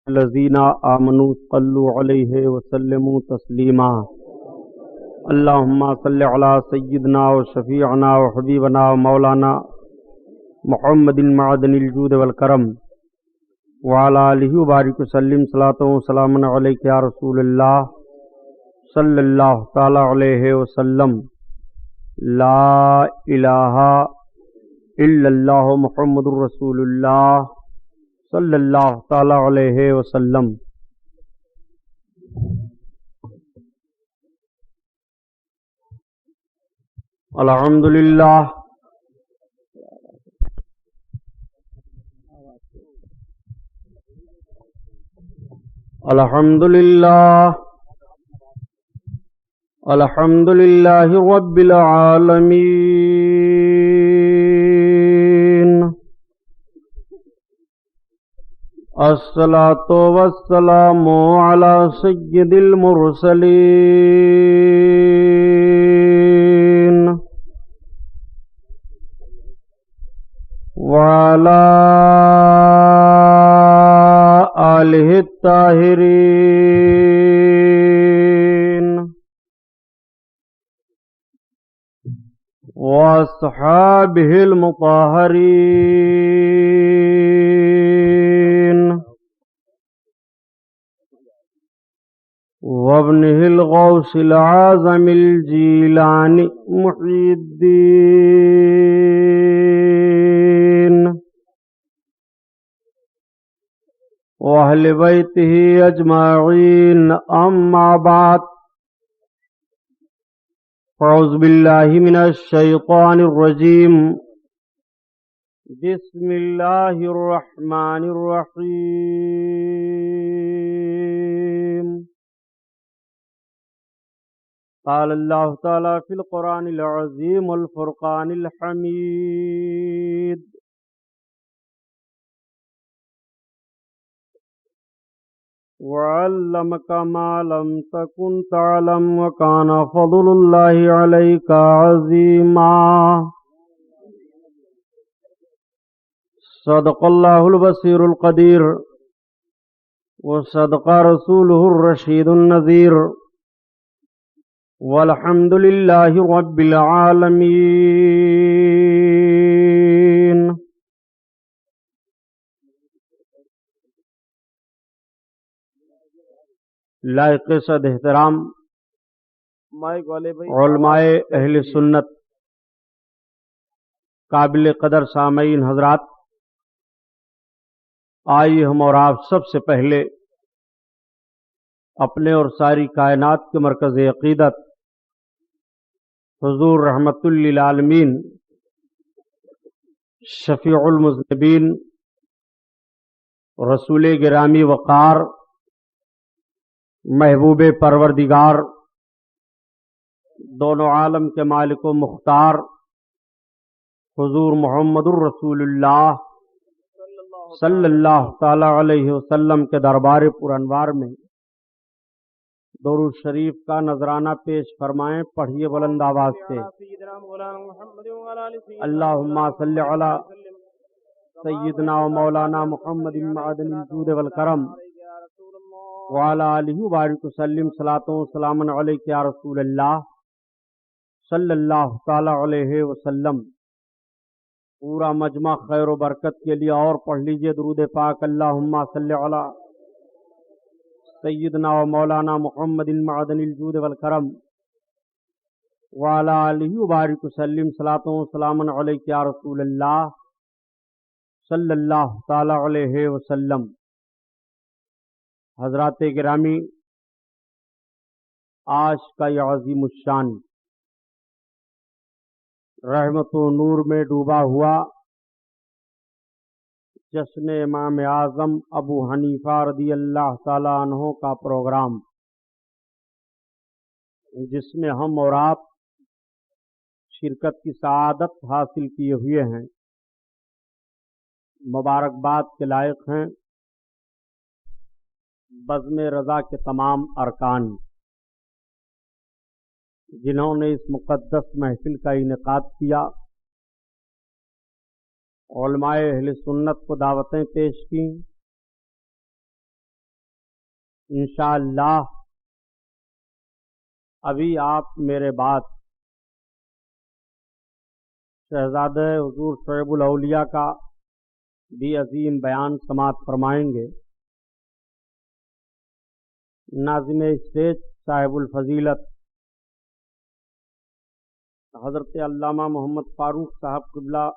الذین آمنوا صلوا علیہ وسلموا تسلیما اللہم صل علی سیدنا و شفیعنا و حبیبنا و مولانا محمد معدن الجود والکرم وعلی آلہ وبارک وسلم صلاۃ و سلام علیک یا رسول اللہ صلی اللہ تعالی علیہ وسلم لا الہ الا اللہ محمد رسول اللہ صلی اللہ تعالی علیہ وسلم۔ الحمدللہ الحمدللہ الحمدللہ رب العالمین، الصلاۃ والسلام علی سید المرسلین وعلی آلہ الطاہرین واصحابہ المطہرین وابنہ الغوث العظم الجیلانی محی الدین واہل بیتہ اجمعین، اما بعد، اعوذ باللہ من الشیطان الرجیم، بسم اللہ الرحمن الرحیم۔ قال اللہ تعالی فی القرآن العظیم والفرقان الحمید، وَعَلَّمَكَ مَا لَمْ تَكُنْ تَعْلَمْ وَكَانَ فَضْلُ اللَّهِ عَلَيْكَ عَظِيمًا۔ صدق اللہ البصیر القدیر وصدق رسولہ الرشید النذیر، والحمد للہ رب العالمین۔ لائق صد احترام علماء اہل سنت، قابل قدر سامعین حضرات، آئیے ہم اور آپ سب سے پہلے اپنے اور ساری کائنات کے مرکز عقیدت حضور رحمت للعالمین شفیع المذنبین رسول گرامی وقار محبوب پروردگار دونوں عالم کے مالک و مختار حضور محمد الرسول اللہ صلی اللہ تعالی علیہ وسلم کے دربار پر انوار میں درود شریف کا نذرانہ پیش فرمائیں۔ پڑھیے بلند آواز سے، اللہم صلی علی سیدنا و مولانا محمد معدن الجود والکرم وعلی آلہ وبارک وسلم صلاۃ و سلام علیک یا رسول اللہ صلی اللہ تعالی علیہ وسلم۔ پورا مجمع خیر و برکت کے لیے اور پڑھ لیجئے درود پاک، اللہم صلی علی سیدنا و مولانا محمد معدن الجود والکرم وعلی آلہ وبارک وسلم صلاۃ و سلام علیک یا رسول اللہ صلی اللہ تعالی علیہ وسلم۔ حضرات گرامی، آج کا یہ عظیم الشان رحمت و نور میں ڈوبا ہوا جشن امام اعظم ابو حنیفہ رضی اللہ تعالی عنہ کا پروگرام، جس میں ہم اور آپ شرکت کی سعادت حاصل کیے ہوئے ہیں، مبارکباد کے لائق ہیں بزم رضا کے تمام ارکان، جنہوں نے اس مقدس محفل کا انعقاد کیا، علماء اہل سنت کو دعوتیں پیش کی، انشاءاللہ ابھی آپ میرے بعد شہزادہ حضور شعیب الاولیاء کا بھی عظیم بیان سماعت فرمائیں گے۔ ناظم اسٹیج صاحب الفضیلت حضرت علامہ محمد فاروق صاحب قبلہ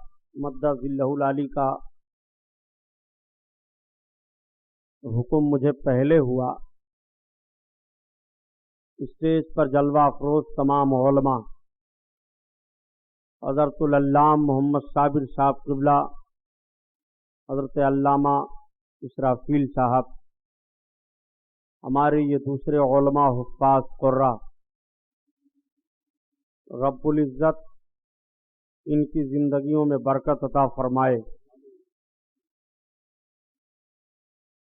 مدہ ظلہ العالی کا حکم مجھے پہلے ہوا، اسٹیج پر جلوہ افروز تمام علماء حضرت العلامہ محمد صابر صاحب قبلہ، حضرت علامہ اسرافیل صاحب، ہمارے یہ دوسرے علماء حفاظ قرہ، رب العزت ان کی زندگیوں میں برکت عطا فرمائے،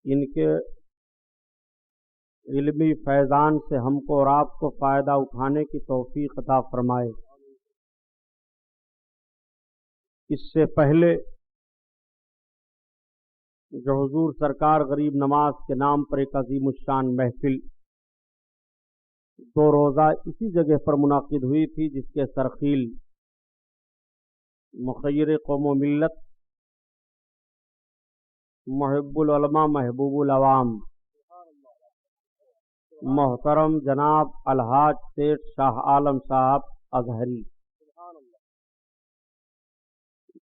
ان کے علمی فیضان سے ہم کو اور آپ کو فائدہ اٹھانے کی توفیق عطا فرمائے۔ اس سے پہلے جو حضور سرکار غریب نواز کے نام پر ایک عظیم الشان محفل 2 روزہ اسی جگہ پر منعقد ہوئی تھی، جس کے سرخیل مخیر قوم و ملت، محب العلماء محبوب العوام، محترم جناب الحاج سیٹھ شاہ عالم صاحب اظہری،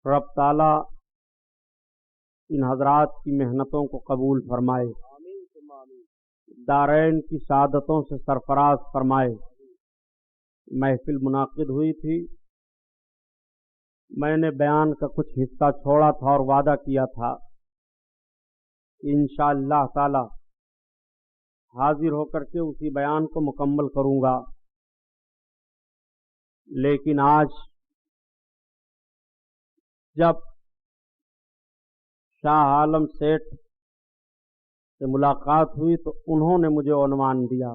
رب تعالی ان حضرات کی محنتوں کو قبول فرمائے، دارین کی سعادتوں سے سرفراز فرمائے۔ محفل منعقد ہوئی تھی، میں نے بیان کا کچھ حصہ چھوڑا تھا اور وعدہ کیا تھا کہ انشاءاللہ تعالی حاضر ہو کر کے اسی بیان کو مکمل کروں گا، لیکن آج جب شاہ عالم سیٹھ سے ملاقات ہوئی تو انہوں نے مجھے عنوان دیا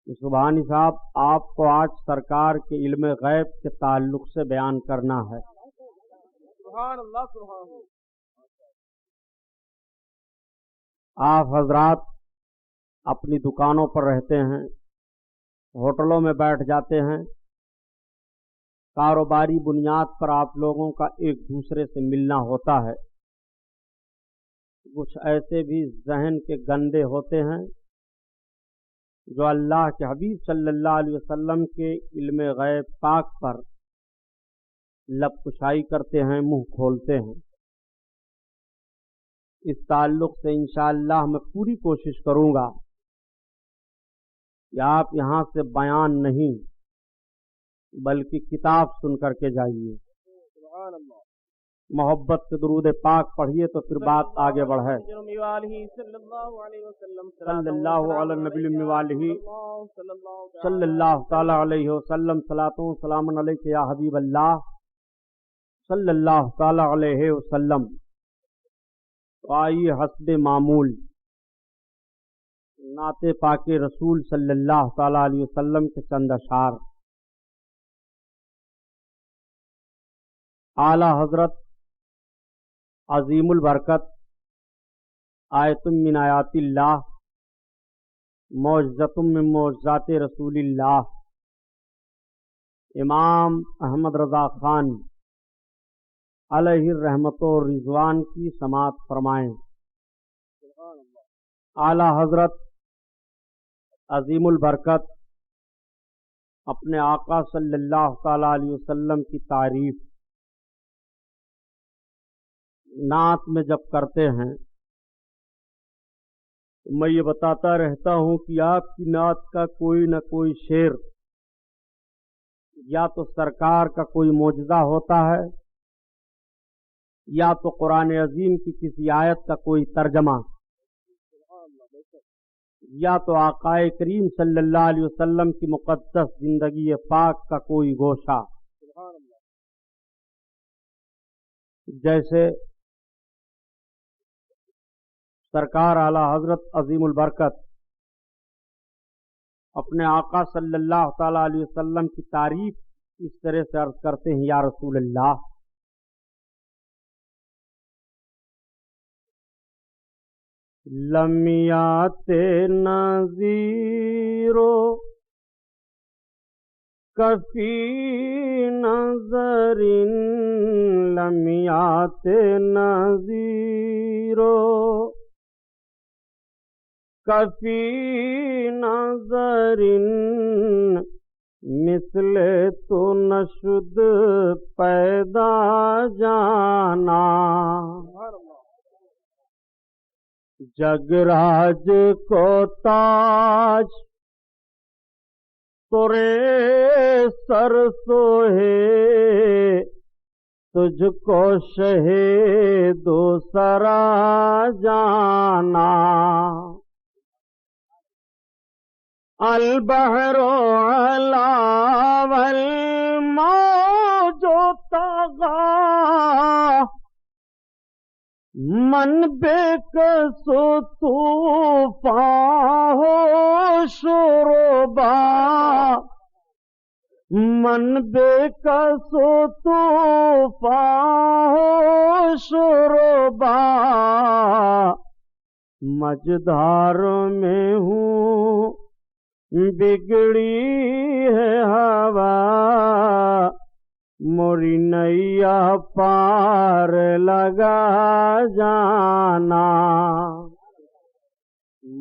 کہ سبحانی صاحب آپ کو آج سرکار کے علم غیب کے تعلق سے بیان کرنا ہے۔ سبحان اللہ سبحان اللہ۔ آپ حضرات اپنی دکانوں پر رہتے ہیں، ہوٹلوں میں بیٹھ جاتے ہیں، کاروباری بنیاد پر آپ لوگوں کا ایک دوسرے سے ملنا ہوتا ہے۔ کچھ ایسے بھی ذہن کے گندے ہوتے ہیں جو اللہ کے حبیب صلی اللہ علیہ وسلم کے علم غیب پاک پر لب کشائی کرتے ہیں، منہ کھولتے ہیں۔ اس تعلق سے انشاءاللہ میں پوری کوشش کروں گا کہ آپ یہاں سے بیان نہیں بلکہ کتاب سن کر کے جائیے۔ سبحان اللہ۔ محبت سے درود پاک پڑھیے تو پھر بات آگے بڑھے۔ صلی اللہ علیہ وسلم، صلی اللہ علی النبی والہ صلی اللہ تعالی علیہ وسلم، صلاۃ و سلام علیک یا حبیب اللہ صلی اللہ تعالی علیہ وسلم۔ تو آئیے حسب معمول نعت پاک رسول صلی اللہ تعالی علیہ وسلم کے چند اشعار۔ اعلی حضرت عظیم البرکت آیت من آیات اللہ، معجزۃ من معجزات رسول اللہ، امام احمد رضا خان علیہ الرحمت و رضوان کی سماعت فرمائیں۔ اعلی حضرت عظیم البرکت اپنے آقا صلی اللہ تعالی علیہ وسلم کی تعریف نعت میں جب کرتے ہیں تو میں یہ بتاتا رہتا ہوں کہ آپ کی نعت کا کوئی نہ کوئی شعر یا تو سرکار کا کوئی معجزہ ہوتا ہے، یا تو قرآن عظیم کی کسی آیت کا کوئی ترجمہ، یا تو آقا کریم صلی اللہ علیہ وسلم کی مقدس زندگی پاک کا کوئی گوشہ۔ جیسے سرکار اعلی حضرت عظیم البرکت اپنے آقا صلی اللہ تعالی علیہ وسلم کی تعریف اس طرح سے عرض کرتے ہیں، یا رسول اللہ، لمیات نظیرو کفی نظر لمیات نظیرو کفی نظر مثل تو نشد پیدا جانا جگراج کو تاج تورے سر سوہے تجھ کو شہ دوسرا جانا البحر علا والموج طغى من بے کسو طوفان ہو شربا من بے کسو طوفان ہو شربا مجدار میں ہوں بگڑی ہے ہوا موری نیا پار لگا جانا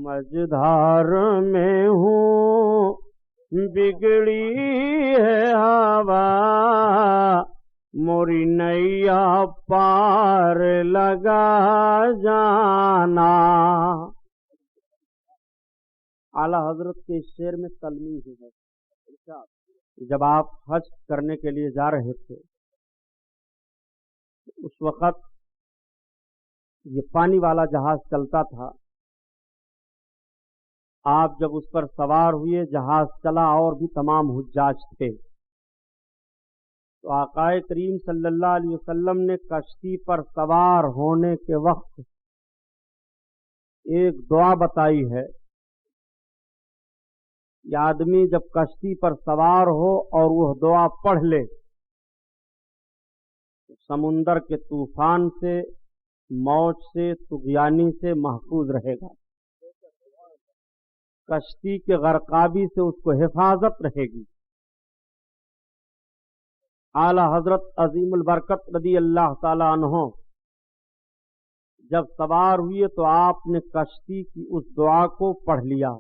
مجدھار میں ہوں بگڑی ہے ہوا موری نیا پار لگا جانا. اعلی حضرت کے اس شعر میں تلميذ ہے. جب آپ حج کرنے کے لیے جا رہے تھے اس وقت یہ پانی والا جہاز چلتا تھا. آپ جب اس پر سوار ہوئے جہاز چلا اور بھی تمام حجاج تھے تو آقا کریم صلی اللہ علیہ وسلم نے کشتی پر سوار ہونے کے وقت ایک دعا بتائی ہے. یہ آدمی جب کشتی پر سوار ہو اور وہ دعا پڑھ لے تو سمندر کے طوفان سے موج سے طغیانی سے محفوظ رہے گا. کشتی کے غرقابی سے اس کو حفاظت رہے گی. اعلی حضرت عظیم البرکت رضی اللہ تعالی عنہ جب سوار ہوئے تو آپ نے کشتی کی اس دعا کو پڑھ لیا.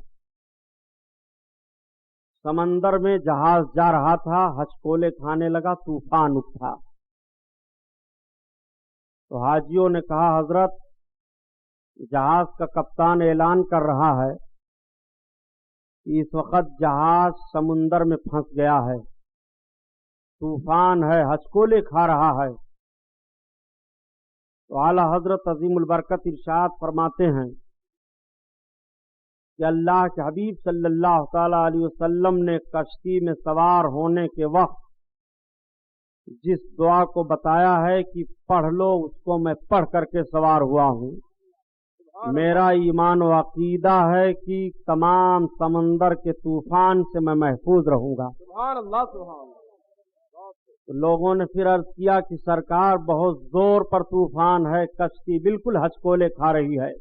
سمندر میں جہاز جا رہا تھا, ہچکولے کھانے لگا, طوفان اٹھا. تو حاجیوں نے کہا حضرت جہاز کا کپتان اعلان کر رہا ہے کہ اس وقت جہاز سمندر میں پھنس گیا ہے, طوفان ہے, ہچکولے کھا رہا ہے. تو اعلی حضرت عظیم البرکت ارشاد فرماتے ہیں کہ اللہ کے حبیب صلی اللہ تعالی علیہ وسلم نے کشتی میں سوار ہونے کے وقت جس دعا کو بتایا ہے کہ پڑھ لو اس کو میں پڑھ کر کے سوار ہوا ہوں. میرا ایمان و عقیدہ ہے کہ تمام سمندر کے طوفان سے میں محفوظ رہوں گا. سبحان اللہ سبحان اللہ. تو لوگوں نے پھر عرض کیا کہ سرکار بہت زور پر طوفان ہے, کشتی بالکل ہچکولے کھا رہی ہے,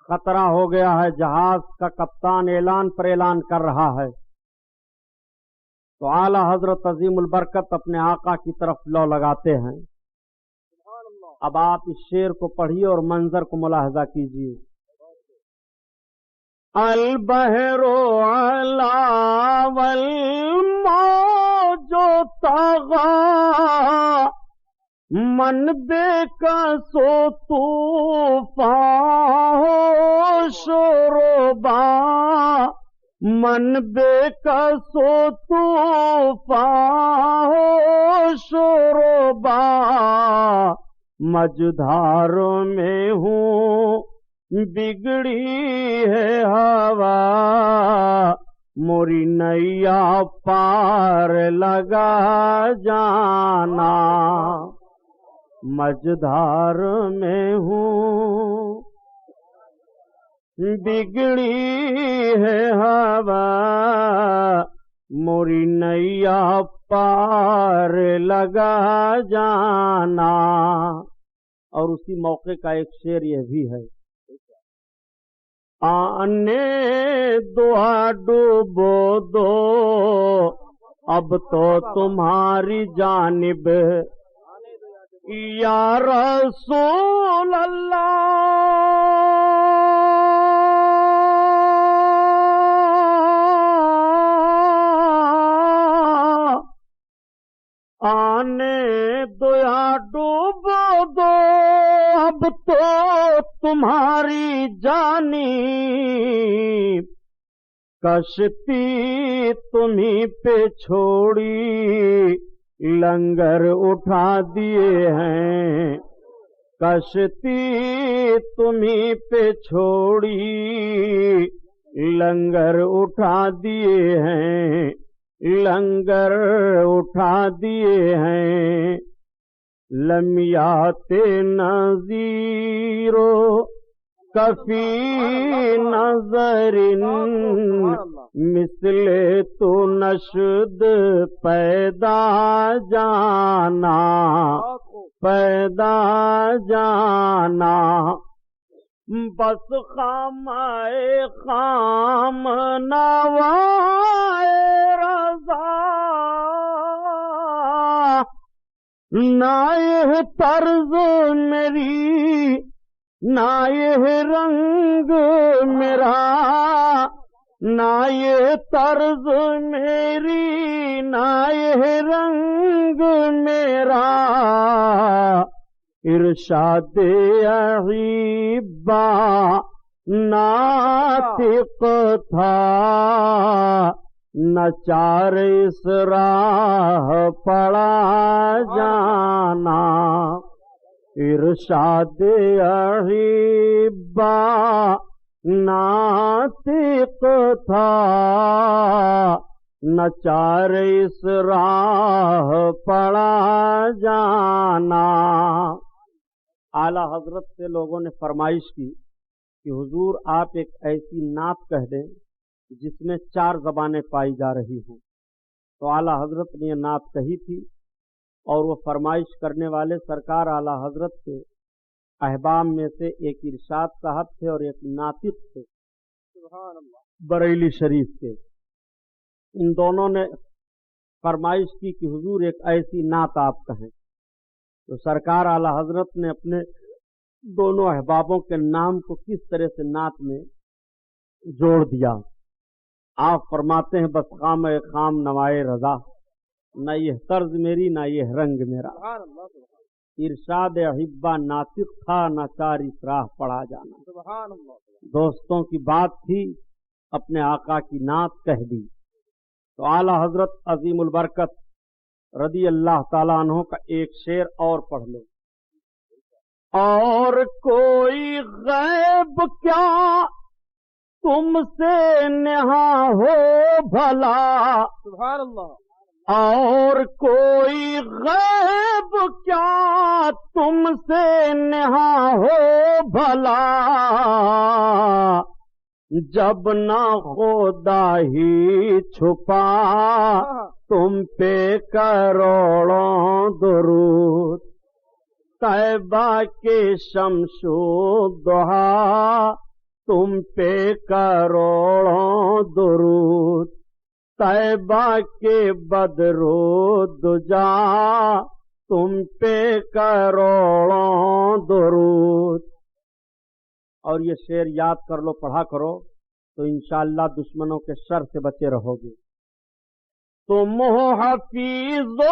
خطرہ ہو گیا ہے, جہاز کا کپتان اعلان پر اعلان کر رہا ہے. تو اعلی حضرت عظیم البرکت اپنے آقا کی طرف لو لگاتے ہیں. اب آپ اس شعر کو پڑھیے اور منظر کو ملاحظہ کیجیے. البحر علا والموج طغى من بے کسو طوفان ہو شربا من بے کسو طوفان ہو شربا مجدھار میں ہوں بگڑی ہے ہوا موری نیا پار لگا جانا مجدھار میں ہوں بگڑی ہے ہوا موری نیا پار لگا جانا. اور اسی موقع کا ایک شعر یہ بھی ہے، آنے دعا ڈوبو دو اب تو تمہاری جانب یا رسول اللہ، آنے دیا ڈوبو دو اب تو تمہاری جانب، کشتی تمہیں پہ چھوڑی لنگر اٹھا دیے ہیں، کشتی تمہیں پہ چھوڑی لنگر اٹھا دیے ہیں، لنگر اٹھا دیے ہیں، لمیات نذیرو کفی نظر مثل تو نشد پیدا جانا، پیدا جانا، بس خامائے خام نوائے رضا، نہ یہ طرز میری نہ یہ رنگ میرا، نہ یہ طرز میری نہ یہ رنگ میرا، ارشاد احبا ناطق تھا، نہ چار اس راہ پڑا جانا، ارشاد احبا ناطق تھا، نہ چار اس راہ پڑا جانا۔ اعلی حضرت سے لوگوں نے فرمائش کی کہ حضور آپ ایک ایسی نعت کہہ دیں جس میں 4 زبانیں پائی جا رہی ہوں، تو اعلی حضرت نے یہ نعت کہی تھی، اور وہ فرمائش کرنے والے سرکار اعلی حضرت کے احباب میں سے ایک ارشاد صاحب تھے اور ایک ناطق تھے سبحان اللہ، بریلی شریف کے۔ ان دونوں نے فرمائش کی کہ حضور ایک ایسی نعت آپ کہیں، تو سرکار اعلی حضرت نے اپنے دونوں احبابوں کے نام کو کس طرح سے نعت میں جوڑ دیا۔ آپ فرماتے ہیں بس خام خام نوائے رضا، نہ یہ طرز میری نہ یہ رنگ میرا، سبحان اللہ، ارشاد احبا ناطق تھا، نہ چار اس راہ پڑا جانا۔ سبحان اللہ، دوستوں کی بات تھی، اپنے آقا کی نعت کہہ دی۔ تو اعلی حضرت عظیم البرکت رضی اللہ تعالیٰ عنہ کا ایک شعر اور پڑھ لو۔ اور کوئی غیب کیا تم سے نہا ہو بھلا، سبحان اللہ، اور کوئی غیب کیا تم سے نہا ہو بھلا، جب نہ خدا ہی چھپا تم پہ کروڑوں درود، طیبہ کے شمس و ضحیٰ تم پہ کروڑوں درود، طیبہ کے بدر و دجا تم پہ کروڑوں درود۔ اور یہ شعر یاد کر لو، پڑھا کرو، تو انشاءاللہ دشمنوں کے شر سے بچے رہو گے۔ تم ہو حفیظ و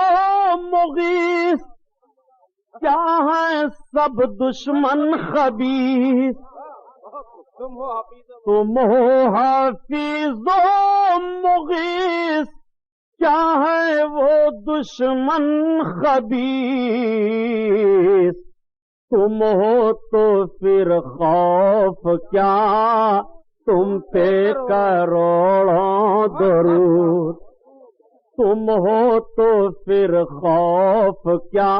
مغیث، کیا ہے سب دشمن خبیث، تم ہو حفیظ، تم ہو حفیظ و مغیث، کیا ہے وہ دشمن خبیث، تم ہو تو پھر خوف کیا تم پہ کروڑوں درود، تم ہو تو پھر خوف کیا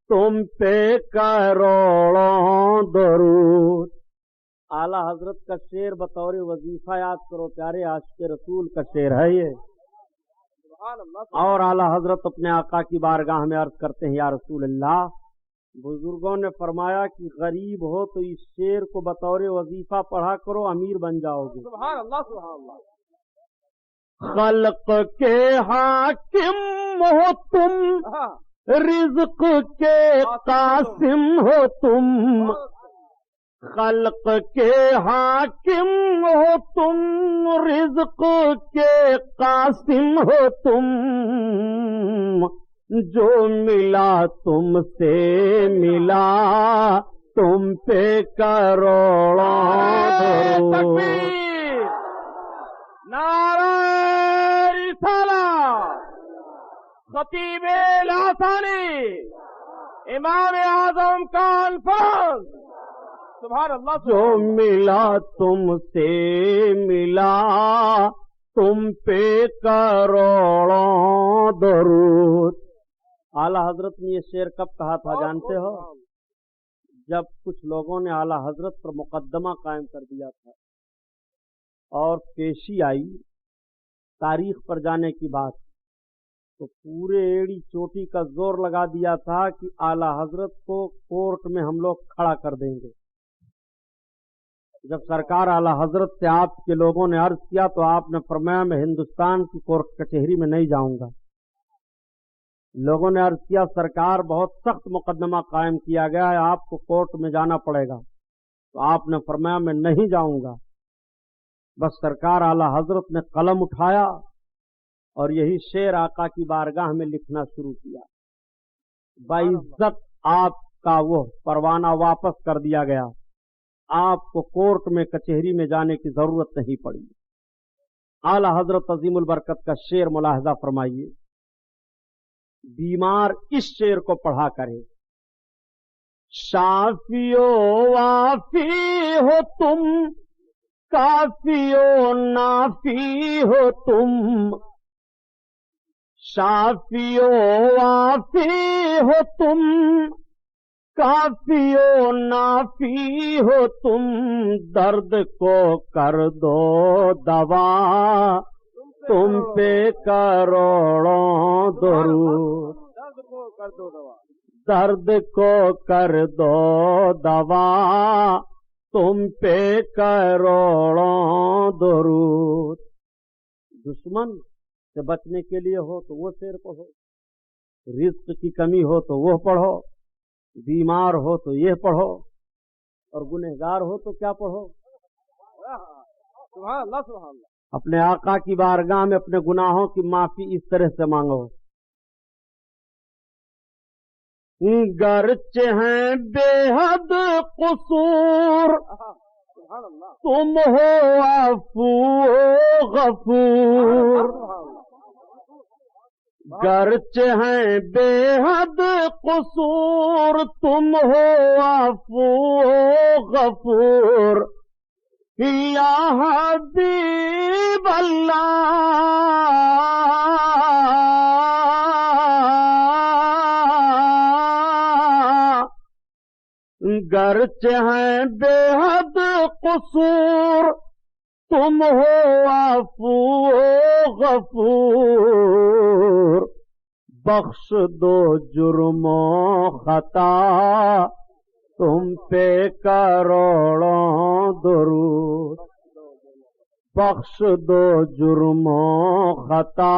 تم پہ کروڑوں درود۔ اعلی حضرت کا شعر بطور وظیفہ یاد کرو، پیارے عاشق رسول کا شعر ہے یہ۔ سبحان اللہ، اور اعلی حضرت اپنے آقا کی بارگاہ میں عرض کرتے ہیں یا رسول اللہ، بزرگوں نے فرمایا کہ غریب ہو تو اس شعر کو بطور وظیفہ پڑھا کرو، امیر بن جاؤ گے۔ سبحان اللہ سبحان اللہ۔ خلق کے حاکم ہو تم، ہاں رزق کے قاسم ہو تم، خلق کے حاکم ہو تم، رزق کے قاسم ہو تم، جو ملا تم سے ملا تم پہ کروڑوں درود۔ تکبیر، نعرہ رسالت، خطیب لاثانی، امام اعظم کانفرنس، سبحان اللہ جو ملا تم سے ملا تم پہ کروڑوں درود۔ اعلی حضرت نے یہ شعر کب کہا تھا جانتے ہو؟ جب کچھ لوگوں نے اعلی حضرت پر مقدمہ قائم کر دیا تھا اور پیشی آئی تاریخ پر جانے کی بات، تو پورے ایڑی چوٹی کا زور لگا دیا تھا کہ اعلی حضرت کو کورٹ میں ہم لوگ کھڑا کر دیں گے۔ جب سرکار اعلی حضرت سے آپ کے لوگوں نے عرض کیا تو آپ نے فرمایا میں ہندوستان کی کورٹ کچہری میں نہیں جاؤں گا۔ لوگوں نے عرض کیا سرکار بہت سخت مقدمہ قائم کیا گیا ہے، آپ کو کورٹ میں جانا پڑے گا، تو آپ نے فرمایا میں نہیں جاؤں گا۔ بس سرکار اعلی حضرت نے قلم اٹھایا اور یہی شعر آقا کی بارگاہ میں لکھنا شروع کیا۔ باعزت آپ کا وہ پروانہ واپس کر دیا گیا، آپ کو کورٹ میں کچہری میں جانے کی ضرورت نہیں پڑی۔ اعلی حضرت عظیم البرکت کا شعر ملاحظہ فرمائیے، بیمار اس شعر کو پڑھا کرے، شافی و وافی ہو تم، کافی و نافی ہو تم، شافی و وافی ہو تم، کافی و نافی ہو تم، درد کو کر دو دوا تم پہ کروڑوں درود۔ درد کو کر دو دوا، درد کو کر دو دوا تم پہ کروڑوں درود۔ دشمن سے بچنے کے لیے ہو تو وہ شعر پڑھو، رزق کی کمی ہو تو وہ پڑھو، بیمار ہو تو یہ پڑھو، اور گنہگار ہو تو کیا پڑھو؟ سبحان اللہ سبحان اللہ۔ اپنے آقا کی بارگاہ میں اپنے گناہوں کی معافی اس طرح سے مانگو، گرچہ ہیں بے حد قصور سبحان اللہ تم ہو عفو غفور، گرچہ ہیں بے حد قصور تم ہو عفو غفور، یا حبیب اللہ، گرچہ ہیں بے حد قصور تم ہو عفو غفور، بخش دو جرم و خطا تم پہ کروڑوں درود، بخش دو جرم و خطا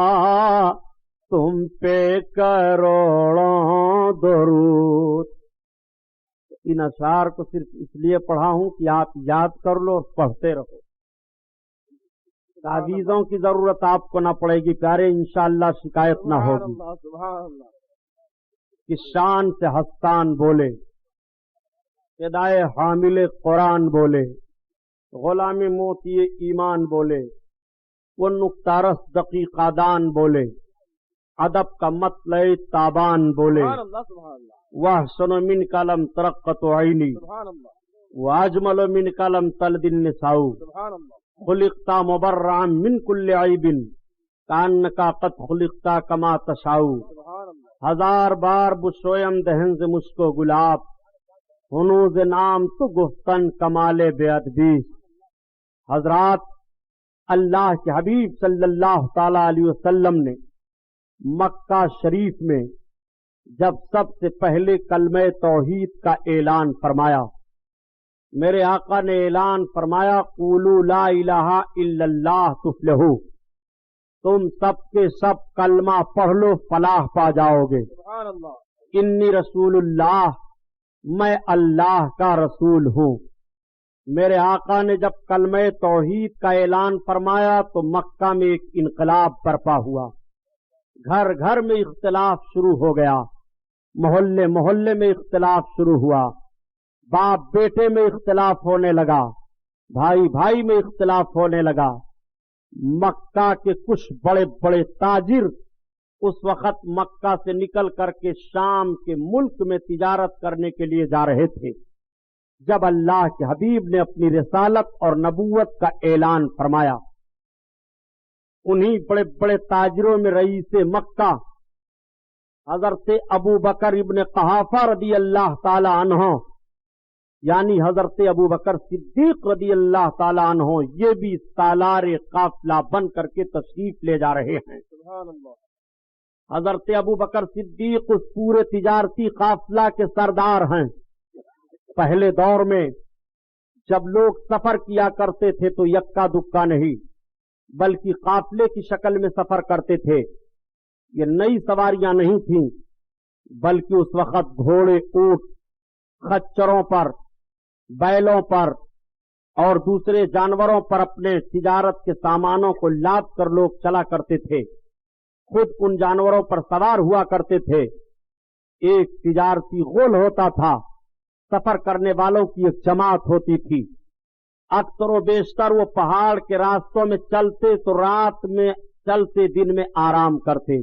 تم پہ کروڑوں درود۔ ان اشعار کو صرف اس لیے پڑھا ہوں کہ آپ یاد کر لو اور پڑھتے رہو، تعویذوں کی ضرورت آپ کو نہ پڑے گی پیارے، انشاءاللہ شکایت نہ ہوگی۔ سبحان اللہ، کہ شان سے ہستان بولے، فدائے حامل قرآن بولے، غلام موتی ایمان بولے، وہ نکتہ رس دقیقہ دان بولے، ادب کا مطلع تابان بولے، سبحان اللہ سبحان اللہ، وَأَحْسَنُ مِنْكَ لَمْ تَرَقَّتُ عَيْنِي سبحان اللہ وَأَجْمَلُ مِنْكَ لَمْ تَلِدِ النِّسَاءُ سبحان اللہ، خُلِقْتَ مُبَرَّعًا مِنْ كُلِّ عَيْبٍ كَأَنَّكَ قَدْ خُلِقْتَ كَمَا تَشَاءُ۔ سبحان اللہ، ہزار بار بشویم دہن سے مشکو گلاب، ہنوز نام تو گفتن کمال بے ادبی۔ حضرات، اللہ کے حبیب صلی اللہ تعالی علیہ وسلم نے مکہ شریف میں جب سب سے پہلے کلمہ توحید کا اعلان فرمایا. میرے آقا نے اعلان فرمایا قولوا لا الہ الا اللہ تفلحوا، تم سب کے سب کلمہ پڑھ لو فلاح پا جاؤ گے. سبحان اللہ. انی رسول اللہ، میں اللہ کا رسول ہوں. میرے آقا نے جب کلمہ توحید کا اعلان فرمایا تو مکہ میں ایک انقلاب برپا ہوا. گھر گھر میں اختلاف شروع ہو گیا، محلے محلے میں اختلاف شروع ہوا، باپ بیٹے میں اختلاف ہونے لگا، بھائی بھائی میں اختلاف ہونے لگا. مکہ کے کچھ بڑے بڑے تاجر اس وقت مکہ سے نکل کر کے شام کے ملک میں تجارت کرنے کے لیے جا رہے تھے. جب اللہ کے حبیب نے اپنی رسالت اور نبوت کا اعلان فرمایا، انہی بڑے بڑے تاجروں میں رئیس مکہ حضرت ابو بکر ابن قحافہ رضی اللہ تعالی عنہ، یعنی حضرت ابو بکر صدیق رضی اللہ تعالی عنہ، یہ بھی سالار قافلہ بن کر کے تشریف لے جا رہے ہیں. سبحان اللہ. حضرت ابو بکر صدیق اس پورے تجارتی قافلہ کے سردار ہیں. پہلے دور میں جب لوگ سفر کیا کرتے تھے تو یکا دکا نہیں بلکہ قافلے کی شکل میں سفر کرتے تھے. یہ نئی سواریاں نہیں تھیں بلکہ اس وقت گھوڑے، اونٹ، خچروں پر، بیلوں پر اور دوسرے جانوروں پر اپنے تجارت کے سامانوں کو لاد کر لوگ چلا کرتے تھے. خود ان جانوروں پر سوار ہوا کرتے تھے. ایک تجارتی غول ہوتا تھا، سفر کرنے والوں کی ایک جماعت ہوتی تھی. اکثر و بیشتر وہ پہاڑ کے راستوں میں چلتے تو رات میں چلتے، دن میں آرام کرتے.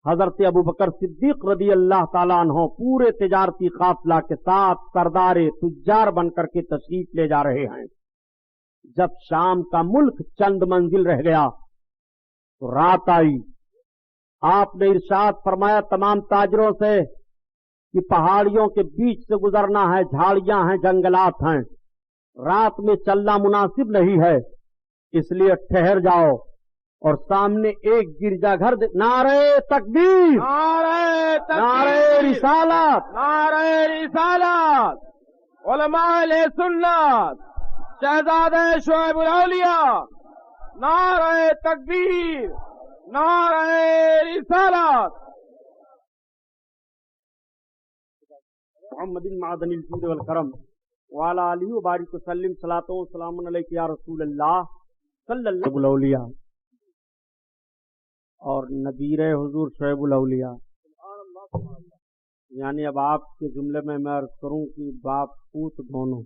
حضرت ابو بکر صدیق رضی اللہ تعالیٰ عنہ پورے تجارتی قافلہ کے ساتھ سردار تجار بن کر کے تشریف لے جا رہے ہیں. جب شام کا ملک چند منزل رہ گیا تو رات آئی. آپ نے ارشاد فرمایا تمام تاجروں سے کہ پہاڑیوں کے بیچ سے گزرنا ہے، جھاڑیاں ہیں، جنگلات ہیں، رات میں چلنا مناسب نہیں ہے، اس لیے ٹھہر جاؤ. اور سامنے ایک گرجا گھر نعرہ تکبیر، نعرہ تکبیر، نعرہ رسالت، نعرہ رسالت، علماء اہل سنت، شہزادہ شعیب الاولیاء، نعرہ تکبیر، نعرہ رسالت. محمد معدن الجود والکرم وعلی آلہ وبارک وسلم. صلاۃ و سلام علیک یا رسول اللہ صلی اللہ علیہ وسلم. اور نبیر حضور شعیب الاولیاء، یعنی اب آپ کے جملے میں عرض کروں کہ باپ پوت دونوں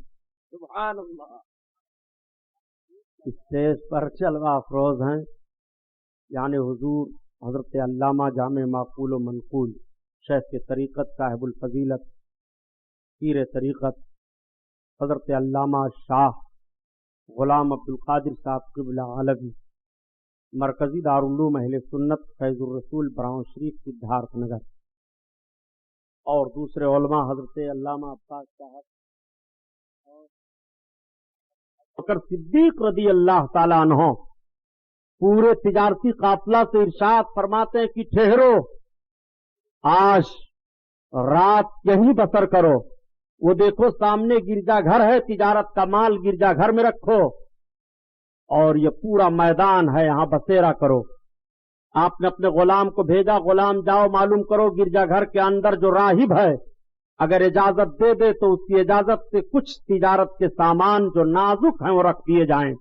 سبحان اللہ اسٹیج پر جلوہ افروز ہیں. یعنی حضور حضرت علامہ جامع معقول و منقول شیخ طریقت صاحب الفضیلت پیر طریقت حضرت علامہ شاہ غلام عبد القادر صاحب قبلہ علوی، مرکزی دارالعلوم اہل سنت فیض الرسول براؤں شریف سدھارتھ نگر، اور دوسرے علماء حضرت علامہ عباس صاحب اور بکر صدیق رضی اللہ تعالیٰ عنہ پورے تجارتی قافلہ سے ارشاد فرماتے ہیں کہ ٹھہرو، آج رات یہیں بسر کرو. وہ دیکھو سامنے گرجا گھر ہے، تجارت کا مال گرجا گھر میں رکھو اور یہ پورا میدان ہے، یہاں بسیرا کرو. آپ نے اپنے غلام کو بھیجا، غلام جاؤ معلوم کرو گرجا گھر کے اندر جو راہب ہے اگر اجازت دے دے تو اس کی اجازت سے کچھ تجارت کے سامان جو نازک ہیں وہ رکھ دیے جائیں.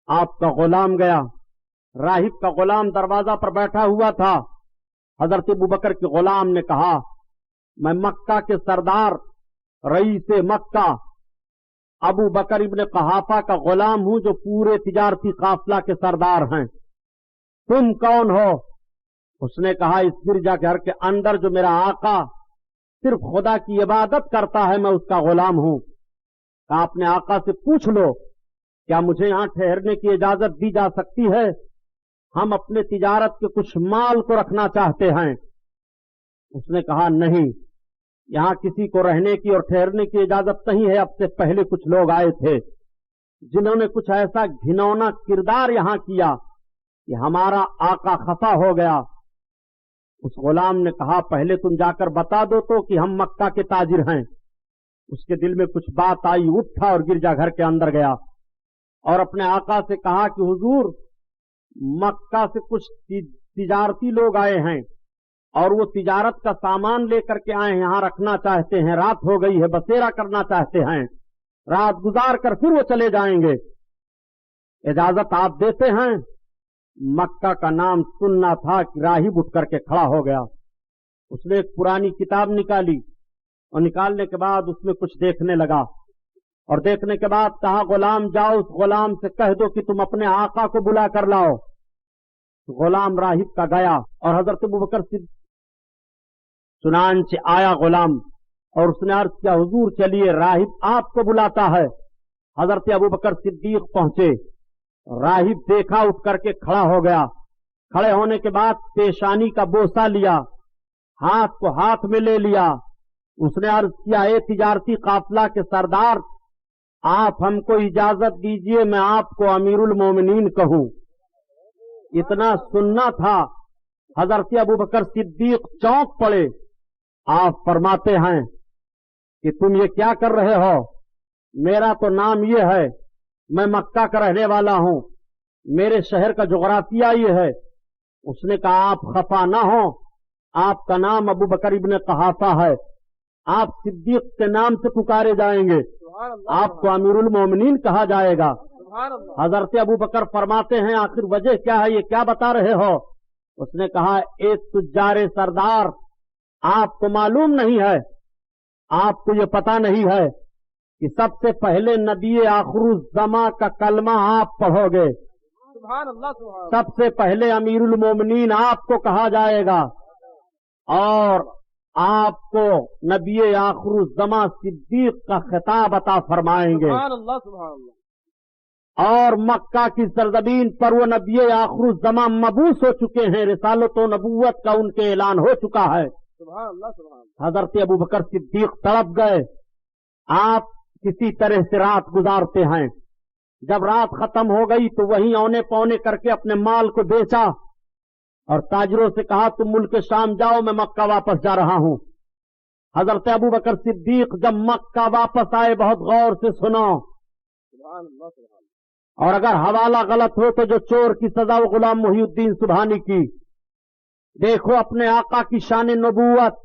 آپ کا غلام گیا، راہب کا غلام دروازہ پر بیٹھا ہوا تھا. حضرت ابوبکر کے غلام نے کہا میں مکہ کے سردار رئیس مکہ ابو بکر ابن قحافہ کا غلام ہوں جو پورے تجارتی قافلہ کے سردار ہیں. تم کون ہو؟ اس نے کہا اس گرجا گھر کے اندر جو میرا آقا صرف خدا کی عبادت کرتا ہے میں اس کا غلام ہوں. کہا اپنے آقا سے پوچھ لو کیا مجھے یہاں ٹھہرنے کی اجازت دی جا سکتی ہے؟ ہم اپنے تجارت کے کچھ مال کو رکھنا چاہتے ہیں. اس نے کہا نہیں، یہاں کسی کو رہنے کی اور ٹھہرنے کی اجازت نہیں ہے. اب سے پہلے کچھ لوگ آئے تھے جنہوں نے کچھ ایسا گھنونا کردار یہاں کیا کہ ہمارا آقا خفا ہو گیا. اس غلام نے کہا پہلے تم جا کر بتا دو تو کہ ہم مکہ کے تاجر ہیں۔ اس کے دل میں کچھ بات آئی، اٹھا اور گرجا گھر کے اندر گیا اور اپنے آقا سے کہا کہ حضور مکہ سے کچھ تجارتی لوگ آئے ہیں اور وہ تجارت کا سامان لے کر کے آئے ہیں، یہاں رکھنا چاہتے ہیں، رات ہو گئی ہے، بسیرا کرنا چاہتے ہیں، رات گزار کر پھر وہ چلے جائیں گے، اجازت آپ دیتے ہیں؟ مکہ کا نام سننا تھا کہ راہب اٹھ کر کے کھڑا ہو گیا۔ اس نے ایک پرانی کتاب نکالی اور نکالنے کے بعد اس میں کچھ دیکھنے لگا اور دیکھنے کے بعد کہا غلام جاؤ اس غلام سے کہہ دو کہ تم اپنے آقا کو بلا کر لاؤ۔ غلام راہب کا گیا اور حضرت ابوبکر صدیق چنانچہ آیا غلام اور اس نے عرض کیا حضور چلیے راہب آپ کو بلاتا ہے۔ حضرت ابوبکر صدیق پہنچے، راہب دیکھا، اٹھ کر کے کھڑا ہو گیا، کھڑے ہونے کے بعد پیشانی کا بوسہ لیا، ہاتھ کو ہاتھ میں لے لیا، اس نے عرض کیا اے تجارتی قافلہ کے سردار آپ ہم کو اجازت دیجئے میں آپ کو امیر المومنین کہوں۔ اتنا سننا تھا، حضرت ابوبکر صدیق چونک پڑے۔ آپ فرماتے ہیں کہ تم یہ کیا کر رہے ہو؟ میرا تو نام یہ ہے، میں مکہ کا رہنے والا ہوں، میرے شہر کا جغرافیہ یہ ہے۔ اس نے کہا آپ خفا نہ ہوں، آپ کا نام ابوبکر ابن قحافہ ہے، آپ صدیق کے نام سے پکارے جائیں گے، آپ کو امیر المومنین کہا جائے گا۔ حضرت ابوبکر فرماتے ہیں آخر وجہ کیا ہے، یہ کیا بتا رہے ہو؟ اس نے کہا ایک تجار سردار آپ کو معلوم نہیں ہے، آپ کو یہ پتا نہیں ہے کہ سب سے پہلے نبی آخر الزماں کا کلمہ آپ پڑھو گے، سب سے پہلے امیر المومنین آپ کو کہا جائے گا اور آپ کو نبی آخر الزماں صدیق کا خطاب عطا فرمائیں گے، اور مکہ کی سرزمین پر وہ نبی آخر الزماں مبعوث ہو چکے ہیں، رسالت و نبوت کا ان کے اعلان ہو چکا ہے۔ حضرت ابوبکر صدیق تڑپ گئے۔ آپ کسی طرح سے رات گزارتے ہیں، جب رات ختم ہو گئی تو وہیں اونے پونے کر کے اپنے مال کو بیچا اور تاجروں سے کہا تم ملک شام جاؤ، میں مکہ واپس جا رہا ہوں۔ حضرت ابوبکر صدیق جب مکہ واپس آئے بہت غور سے سنو، اور اگر حوالہ غلط ہو تو جو چور کی سزا وہ غلام محی الدین سبحانی کی۔ دیکھو اپنے آقا کی شان نبوت۔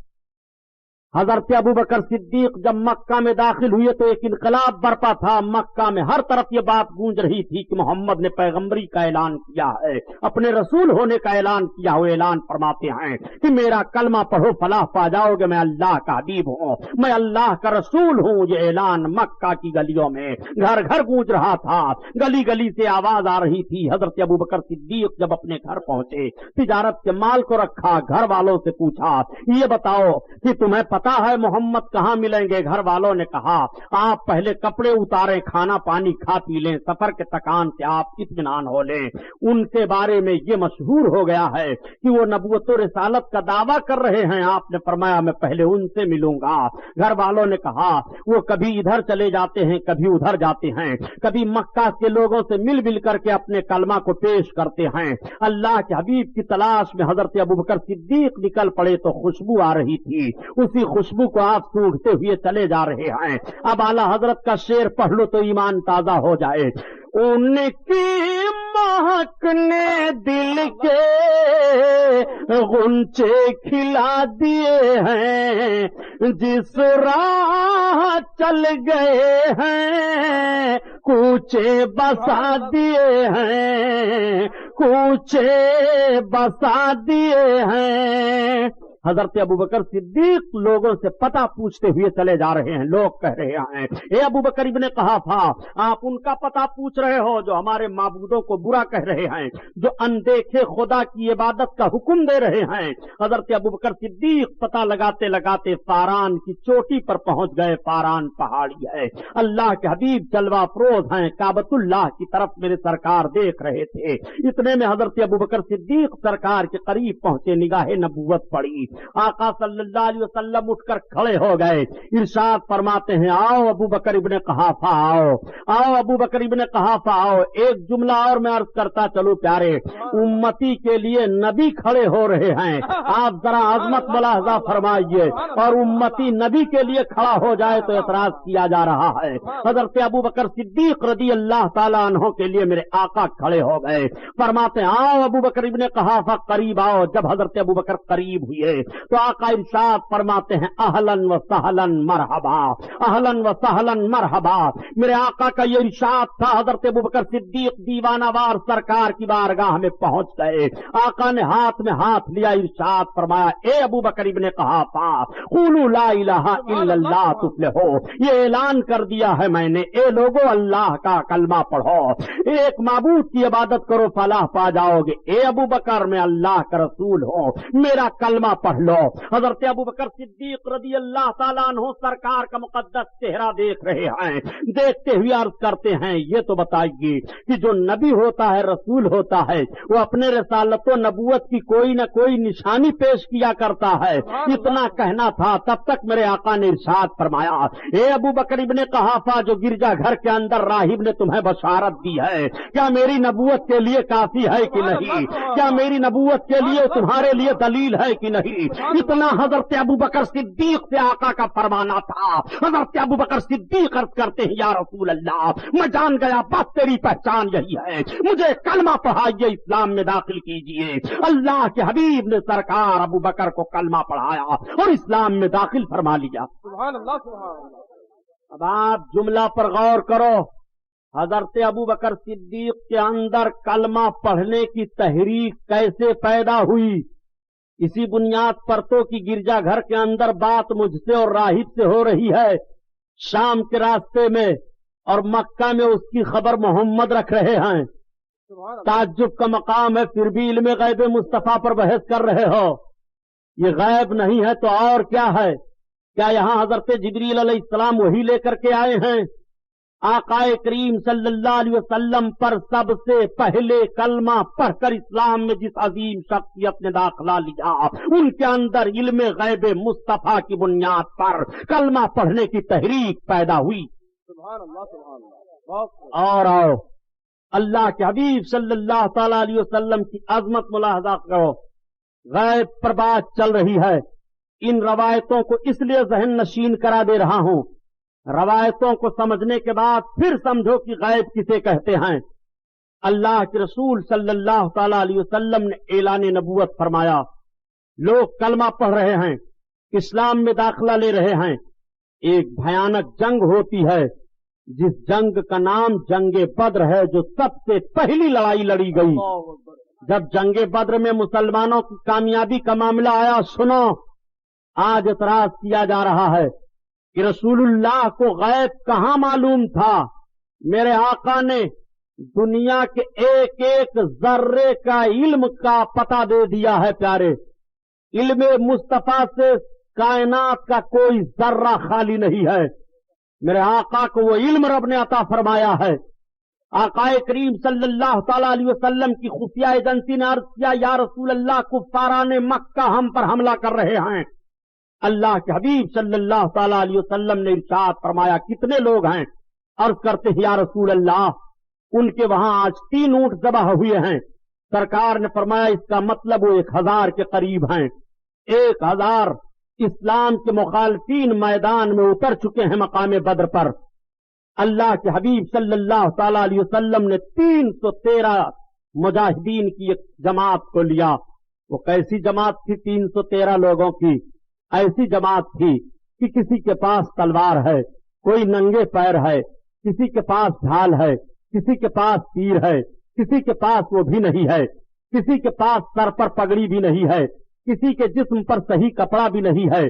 حضرت ابوبکر صدیق جب مکہ میں داخل ہوئے تو ایک انقلاب برپا تھا، مکہ میں ہر طرف یہ بات گونج رہی تھی کہ محمد نے پیغمبری کا اعلان کیا ہے، اپنے رسول ہونے کا اعلان کیا ہو۔ اعلان فرماتے ہیں کہ میرا کلمہ پڑھو فلاح پا جاؤ گے، میں اللہ کا حبیب ہوں، میں اللہ کا رسول ہوں۔ یہ اعلان مکہ کی گلیوں میں گھر گھر گونج رہا تھا، گلی گلی سے آواز آ رہی تھی۔ حضرت ابوبکر صدیق جب اپنے گھر پہنچے، تجارت کے مال کو رکھا، گھر والوں سے پوچھا یہ بتاؤ کہ تمہیں پتا ہے محمد کہاں ملیں گے؟ گھر والوں نے کہا آپ پہلے کپڑے اتاریں، کھانا پانی کھا پی لیں، سفر کے تکان سے آپ اطمینان ہو لیں۔ ان کے بارے میں یہ مشہور ہو گیا ہے کہ وہ نبوت و رسالت کا دعویٰ کر رہے ہیں۔ آپ نے فرمایا میں پہلے ان سے ملوں گا۔ گھر والوں نے کہا وہ کبھی ادھر چلے جاتے ہیں، کبھی ادھر جاتے ہیں، کبھی مکہ کے لوگوں سے مل کر کے اپنے کلمہ کو پیش کرتے ہیں۔ اللہ کے حبیب کی تلاش میں حضرت ابوبکر صدیق نکل پڑے تو خوشبو آ رہی تھی، اسی خوشبو کو آپ سونگھتے ہوئے چلے جا رہے ہیں۔ اب اعلیٰ حضرت کا شعر پڑھ لو تو ایمان تازہ ہو جائے۔ ان کی مہک نے دل کے غنچے کھلا دیے ہیں، جس راہ چل گئے ہیں کوچے بسا دیے ہیں، کوچے بسا دیے ہیں۔ حضرت ابوبکر صدیق لوگوں سے پتہ پوچھتے ہوئے چلے جا رہے ہیں۔ لوگ کہہ رہے ہیں اے ابوبکر ابن قحافہ آپ ان کا پتہ پوچھ رہے ہو جو ہمارے معبودوں کو برا کہہ رہے ہیں، جو اندیکھے خدا کی عبادت کا حکم دے رہے ہیں۔ حضرت ابوبکر صدیق پتہ لگاتے لگاتے فاران کی چوٹی پر پہنچ گئے۔ فاران پہاڑی ہے، اللہ کے حبیب جلوہ افروز ہیں، کعبۃ اللہ کی طرف میرے سرکار دیکھ رہے تھے۔ اتنے میں حضرت ابوبکر صدیق سرکار کے قریب پہنچے، نگاہ نبوت پڑی۔ آقا صلی اللہ علیہ وسلم اٹھ کر کھڑے ہو گئے، ارشاد فرماتے ہیں آؤ ابو بکر ابن قحافہ آؤ، آؤ ابو بکر ابن قحافہ آؤ۔ ایک جملہ اور میں عرض کرتا چلو پیارے، امتی کے لیے نبی کھڑے ہو رہے ہیں، آپ ذرا عظمت ملاحظہ فرمائیے، اور امتی نبی کے لیے کھڑا ہو جائے تو اعتراض کیا جا رہا ہے۔ حضرت ابو بکر صدیق رضی اللہ تعالیٰ عنہ کے لیے میرے آقا کھڑے ہو گئے، فرماتے ہیں آؤ ابو بکر ابن قحافہ قریب آؤ۔ جب حضرت ابو بکر قریب ہوئے تو آقا ارشاد فرماتے ہیں اہلن و سہلن مرحبا، اہلن و سہلن مرحبا۔ میرے آقا کا یہ ارشاد تھا، حضرت ابو بکر صدیق دیوانہ وار سرکار کی بارگاہ میں پہنچ گئے، آقا نے ہاتھ میں ہاتھ لیا، ارشاد فرمایا اے ابو بکر ابن قحافہ قولوا لا الہ الا اللہ تفلحو، یہ اعلان کر دیا ہے میں نے، اے لوگو اللہ کا کلمہ پڑھو، ایک معبود کی عبادت کرو فلاح پا جاؤ گے۔ اے ابو بکر میں اللہ کا رسول ہوں، میرا کلمہ پڑھ لو۔ حضرت ابو بکر صدیق رضی اللہ تعالیٰ عنہ سرکار کا مقدس چہرہ دیکھ رہے ہیں، دیکھتے ہوئے عرض کرتے ہیں یہ تو بتائیے کہ جو نبی ہوتا ہے رسول ہوتا ہے وہ اپنے رسالت و نبوت کی کوئی نہ کوئی نشانی پیش کیا کرتا ہے، اتنا کہنا تھا تب تک میرے آقا نے ارشاد فرمایا اے ابو بکر ابن قحافہ جو گرجا گھر کے اندر راہب نے تمہیں بشارت دی ہے کیا میری نبوت کے لیے کافی ہے کہ نہیں؟ کیا میری نبوت کے لیے تمہارے لیے دلیل ہے کہ نہیں؟ اتنا حضرت ابو بکر صدیق سے آقا کا فرمانا تھا۔ حضرت ابو بکر صدیق عرض کرتے ہیں یا رسول اللہ میں جان گیا بس تیری پہچان یہی ہے، مجھے کلمہ پڑھائیے، اسلام میں داخل کیجئے۔ اللہ کے حبیب نے سرکار ابو بکر کو کلمہ پڑھایا اور اسلام میں داخل فرما لیا۔ سبحان اللہ سبحان اللہ۔ اب آپ جملہ پر غور کرو، حضرت ابو بکر صدیق کے اندر کلمہ پڑھنے کی تحریک کیسے پیدا ہوئی؟ اسی بنیاد پر تو کہ گرجا گھر کے اندر بات مجھ سے اور راہب سے ہو رہی ہے، شام کے راستے میں، اور مکہ میں اس کی خبر محمد رکھ رہے ہیں۔ تعجب کا مقام ہے، پھر بھی علم غیب مصطفیٰ پر بحث کر رہے ہو۔ یہ غیب نہیں ہے تو اور کیا ہے؟ کیا یہاں حضرت جبریل علیہ السلام وہی لے کر کے آئے ہیں؟ آقا کریم صلی اللہ علیہ وسلم پر سب سے پہلے کلمہ پڑھ کر اسلام میں جس عظیم شخصیت نے داخلہ لیا ان کے اندر علم غیب مصطفیٰ کی بنیاد پر کلمہ پڑھنے کی تحریک پیدا ہوئی۔ سبحان اللہ سبحان اللہ۔ اور آؤ اللہ کے حبیب صلی اللہ تعالی علیہ وسلم کی عظمت ملاحظہ کرو، غیب پر بات چل رہی ہے۔ ان روایتوں کو اس لیے ذہن نشین کرا دے رہا ہوں، روایتوں کو سمجھنے کے بعد پھر سمجھو کہ غیب کسے کہتے ہیں۔ اللہ کے رسول صلی اللہ تعالی علیہ وسلم نے اعلان نبوت فرمایا، لوگ کلمہ پڑھ رہے ہیں، اسلام میں داخلہ لے رہے ہیں۔ ایک بھیانک جنگ ہوتی ہے جس جنگ کا نام جنگ بدر ہے، جو سب سے پہلی لڑائی لڑی گئی۔ جب جنگ بدر میں مسلمانوں کی کامیابی کا معاملہ آیا، سنو آج اعتراض کیا جا رہا ہے کہ رسول اللہ کو غیب کہاں معلوم تھا؟ میرے آقا نے دنیا کے ایک ایک ذرے کا علم کا پتہ دے دیا ہے پیارے۔ علم مصطفیٰ سے کائنات کا کوئی ذرہ خالی نہیں ہے۔ میرے آقا کو وہ علم رب نے عطا فرمایا ہے۔ آقا کریم صلی اللہ تعالی علیہ وسلم کی خفیہ ایجنسی نے عرض کیا یا رسول اللہ کفاران مکہ ہم پر حملہ کر رہے ہیں۔ اللہ کے حبیب صلی اللہ تعالی علیہ وسلم نے ارشاد فرمایا کتنے لوگ ہیں؟ عرض کرتے ہیں یا رسول اللہ ان کے وہاں آج 3 اونٹ ذبح ہوئے ہیں۔ سرکار نے فرمایا اس کا مطلب وہ 1000 کے قریب ہیں۔ 1000 اسلام کے مخالفین میدان میں اتر چکے ہیں مقام بدر پر۔ اللہ کے حبیب صلی اللہ تعالی علیہ وسلم نے 313 مجاہدین کی ایک جماعت کو لیا۔ وہ کیسی جماعت تھی 313 لوگوں کی؟ ایسی جماعت تھی کہ کسی کے پاس تلوار ہے، کوئی ننگے پیر ہے، کسی کے پاس ڈھال ہے، کسی کے پاس تیر ہے، کسی کے پاس وہ بھی نہیں ہے، کسی کے پاس سر پر پگڑی بھی نہیں ہے، کسی کے جسم پر صحیح کپڑا بھی نہیں ہے۔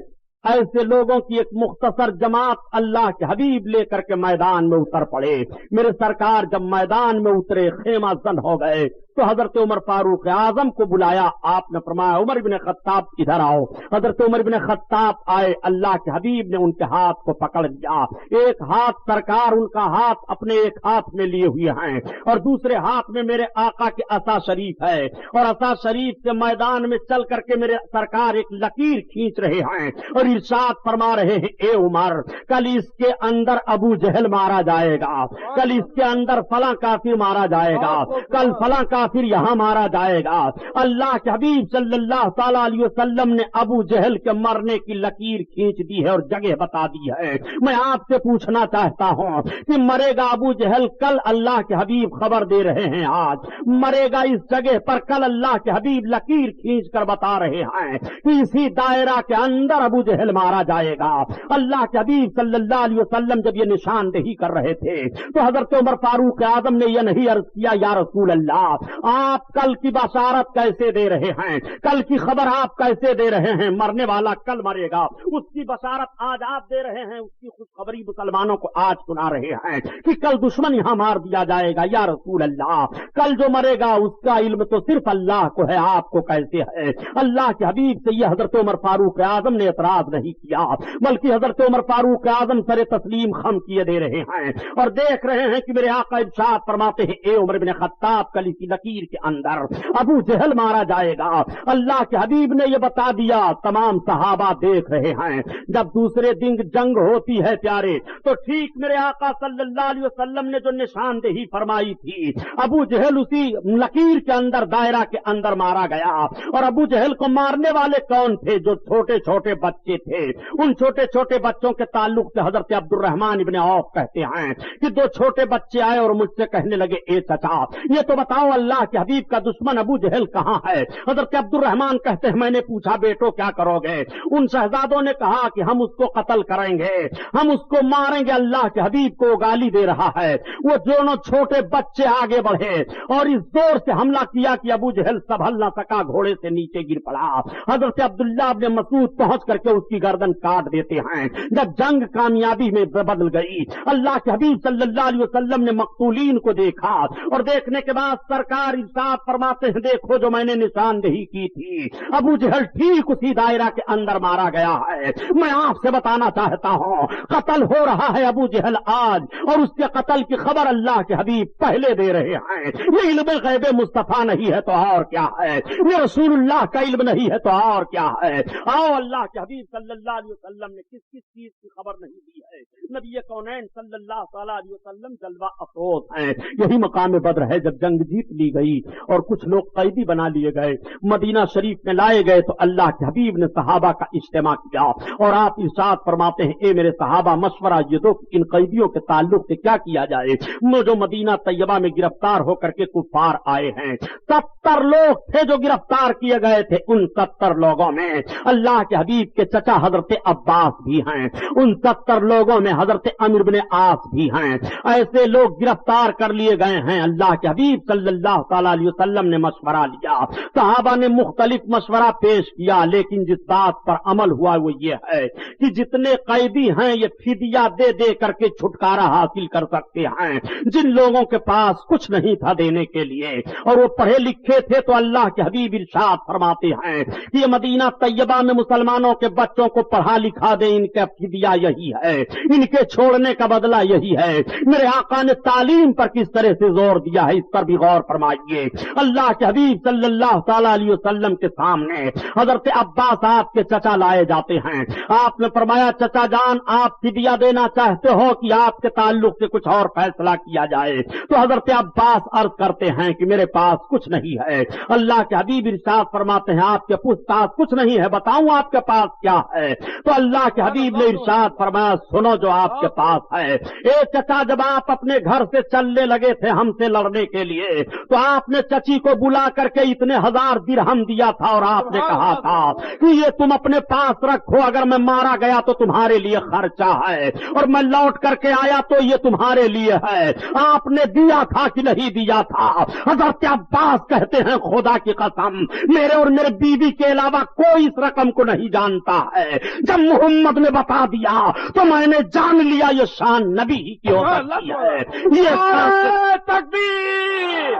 ایسے لوگوں کی ایک مختصر جماعت اللہ کے حبیب لے کر کے میدان میں اتر پڑے۔ میرے سرکار جب میدان میں اترے خیمہ زن ہو گئے، تو حضرت عمر فاروق اعظم کو بلایا. آپ نے فرمایا عمر بن خطاب ادھر آؤ. حضرت عمر بن خطاب آئے. اللہ کے حبیب نے ان کے ہاتھ کو پکڑ لیا. ایک ہاتھ سرکار ان کا ہاتھ اپنے ایک ہاتھ میں لیے ہوئے ہیں اور دوسرے ہاتھ میں میرے آقا کے عصا شریف ہے, اور عصا شریف سے میدان میں چل کر کے میرے سرکار ایک لکیر کھینچ رہے ہیں اور ارشاد فرما رہے ہیں اے عمر, کل اس کے اندر ابو جہل مارا جائے گا, کل اس کے اندر فلاں کافر مارا جائے گا, کل فلاں کافر یہاں مارا جائے گا. اللہ کے حبیب صلی اللہ تعالی علیہ وسلم نے ابو جہل کے مرنے کی لکیر کھینچ دی ہے اور جگہ بتا دی ہے. میں آپ سے پوچھنا چاہتا ہوں کہ مرے گا ابو جہل, کل اللہ کے حبیب خبر دے رہے ہیں آج مرے گا اس جگہ پر, کل اللہ کے حبیب لکیر کھینچ کر بتا رہے ہیں کہ اسی دائرہ کے اندر ابو جہل مارا جائے گا. اللہ کے حبیب صلی اللہ علیہ وسلم جب یہ نشاندہی کر رہے تھے تو حضرت عمر فاروق اعظم نے یہ نہیں عرض کیا یا رسول اللہ آپ کل کی بشارت کیسے دے رہے ہیں, کل کی خبر آپ کیسے دے رہے ہیں, مرنے والا کل مرے گا, اس کی بشارت آج آپ دے رہے ہیں, اس کی خوشخبری مسلمانوں کو آج سنا رہے ہیں کہ کل دشمن یہاں مار دیا جائے گا. یا رسول اللہ کل جو مرے گا اس کا علم تو صرف اللہ کو ہے, آپ کو کیسے ہے؟ اللہ کے حبیب سے یہ حضرت عمر فاروق اعظم نے اعتراض نہیں کیا, بلکہ حضرت عمر فاروق اعظم سر تسلیم خم کیے دے رہے ہیں اور دیکھ رہے ہیں کہ میرے آقا ارشاد فرماتے ہیں اے عمر بن خطاب, کل اسی لکیر کے اندر ابو جہل مارا جائے گا. اللہ کے حبیب نے یہ بتا دیا, تمام صحابہ دیکھ رہے ہیں. جب دوسرے دن جنگ ہوتی ہے پیارے, تو ٹھیک میرے آقا صلی اللہ علیہ وسلم نے جو نشاندہی فرمائی تھی, ابو جہل اسی لکیر کے اندر دائرہ کے اندر مارا گیا. اور ابو جہل کو مارنے والے کون تھے؟ جو چھوٹے چھوٹے بچے تھے. ان چھوٹے چھوٹے بچوں کے تعلق سے حضرت عبد الرحمن ابن عوف کہتے ہیں کہ دو چھوٹے بچے آئے اور مجھ سے کہنے لگے اے چچا یہ تو بتاؤ اللہ کے حبیب کا دشمن ابو جہل کہاں ہے؟ حضرت عبد الرحمن کہتے ہیں میں نے پوچھا بیٹو کیا کرو گے؟ ان شہزادوں نے کہا کہ ہم اس کو قتل کریں گے, ہم اس کو ماریں گے. اللہ کے حبیب کو گالی دے رہا ہے. وہ دونوں چھوٹے بچے آگے بڑھے اور اس زور سے حملہ کیا کہ ابو جہل سنبھل نہ سکا, گھوڑے سے نیچے گر پڑا. حضرت عبداللہ ابن مسعود پہنچ کر کے اس کی گردن کاٹ دیتے ہیں. جب جنگ کامیابی میں بدل گئی, اللہ کے حبیب صلی اللہ علیہ وسلم نے مقتولین کو دیکھا اور دیکھنے کے بعد سرکار ارشاد فرماتے ہیں دیکھو جو میں نے نشاندہی کی تھی, ابو جہل ٹھیک اسی دائرہ کے اندر مارا گیا ہے. میں آپ سے بتانا چاہتا ہوں قتل ہو رہا ہے ابو جہل آج, اور اس کے قتل کی خبر اللہ کے حبیب پہلے دے رہے ہیں. یہ علم غیب مصطفیٰ نہیں ہے تو اور کیا ہے, یہ رسول اللہ کا علم نہیں ہے تو اور کیا ہے. آؤ اللہ کے حبیب صلی اللہ علیہ وسلم نے کس کس چیز کی خبر نہیں دی ہے. نبی کونین صلی اللہ تعالی علیہ وسلم جلوہ افروز ہیں. یہی مقام بدر ہے جب جنگ جیت لی گئی اور کچھ لوگ قیدی بنا لیے گئے, مدینہ شریف میں لائے گئے تو اللہ کے حبیب نے صحابہ کا اجتماع کیا اور آپ ارشاد فرماتے ہیں اے میرے صحابہ مشورہ یہ دو ان قیدیوں کے تعلق سے کیا کیا جائے. وہ جو مدینہ طیبہ میں گرفتار ہو کر کے کفار آئے ہیں, 70 لوگ تھے جو گرفتار کیے گئے تھے. ان 70 لوگوں میں اللہ کے حبیب کے چچا حضرت عباس بھی ہیں, ان 70 لوگوں میں حضرت عمرو بن عاص بھی ہیں. ایسے لوگ گرفتار کر لیے گئے ہیں. اللہ کے حبیب صلی اللہ تعالی علیہ وسلم نے مشورہ لیا, صحابہ نے مختلف مشورہ پیش کیا, لیکن جس بات پر عمل ہوا وہ یہ ہے کہ جتنے قیدی ہیں یہ فدیہ دے دے کر کے چھٹکارا حاصل کر سکتے ہیں. جن لوگوں کے پاس کچھ نہیں تھا دینے کے لیے اور وہ پڑھے لکھے تھے تو اللہ کے حبیب ارشاد فرماتے ہیں کہ یہ مدینہ طیبہ میں مسلمانوں کے بچوں کو پڑھا لکھا دے, ان کا فدیہ یہی ہے, ان کے چھوڑنے کا بدلہ یہی ہے. میرے آقا نے تعلیم پر کس طرح سے زور دیا ہے اس پر بھی غور فرمائیے. اللہ کے حبیب صلی اللہ تعالی علیہ وسلم کے سامنے حضرت عباس آپ کے چچا لائے جاتے ہیں. آپ نے فرمایا چچا جان آپ فدیہ دینا چاہتے ہو کہ آپ کے تعلق سے کچھ اور فیصلہ کیا جائے؟ تو حضرت عباس عرض کرتے ہیں کہ میرے پاس کچھ نہیں ہے. اللہ کے حبیب ارشاد فرماتے ہیں آپ کے پاس کچھ نہیں ہے, بتاؤں آپ کے پاس کیا ہے؟ تو اللہ کے حبیب نے ارشاد فرمایا سنو جو آپ کے پاس ہے. اے چچا جب آپ اپنے گھر سے چلنے لگے تھے ہم سے لڑنے کے لیے تو آپ نے چچی کو بلا کر کے اتنے 1000 درہم دیا تھا اور آپ نے کہا تھا کہ یہ تم اپنے پاس رکھو, اگر میں مارا گیا تو تمہارے لیے خرچہ ہے اور میں لوٹ کر کے آیا تو یہ تمہارے لیے ہے. آپ نے دیا تھا کہ نہیں دیا تھا؟ حضرت عباس کہتے ہیں خدا کی قسم میرے اور میرے بیوی کے علاوہ کوئی اس رقم کو نہیں جانتا ہے. جب محمد نے بتا دیا تو میں نے جان لیا یہ شان نبی کی ہو سکتی ہے. یہ تکبیر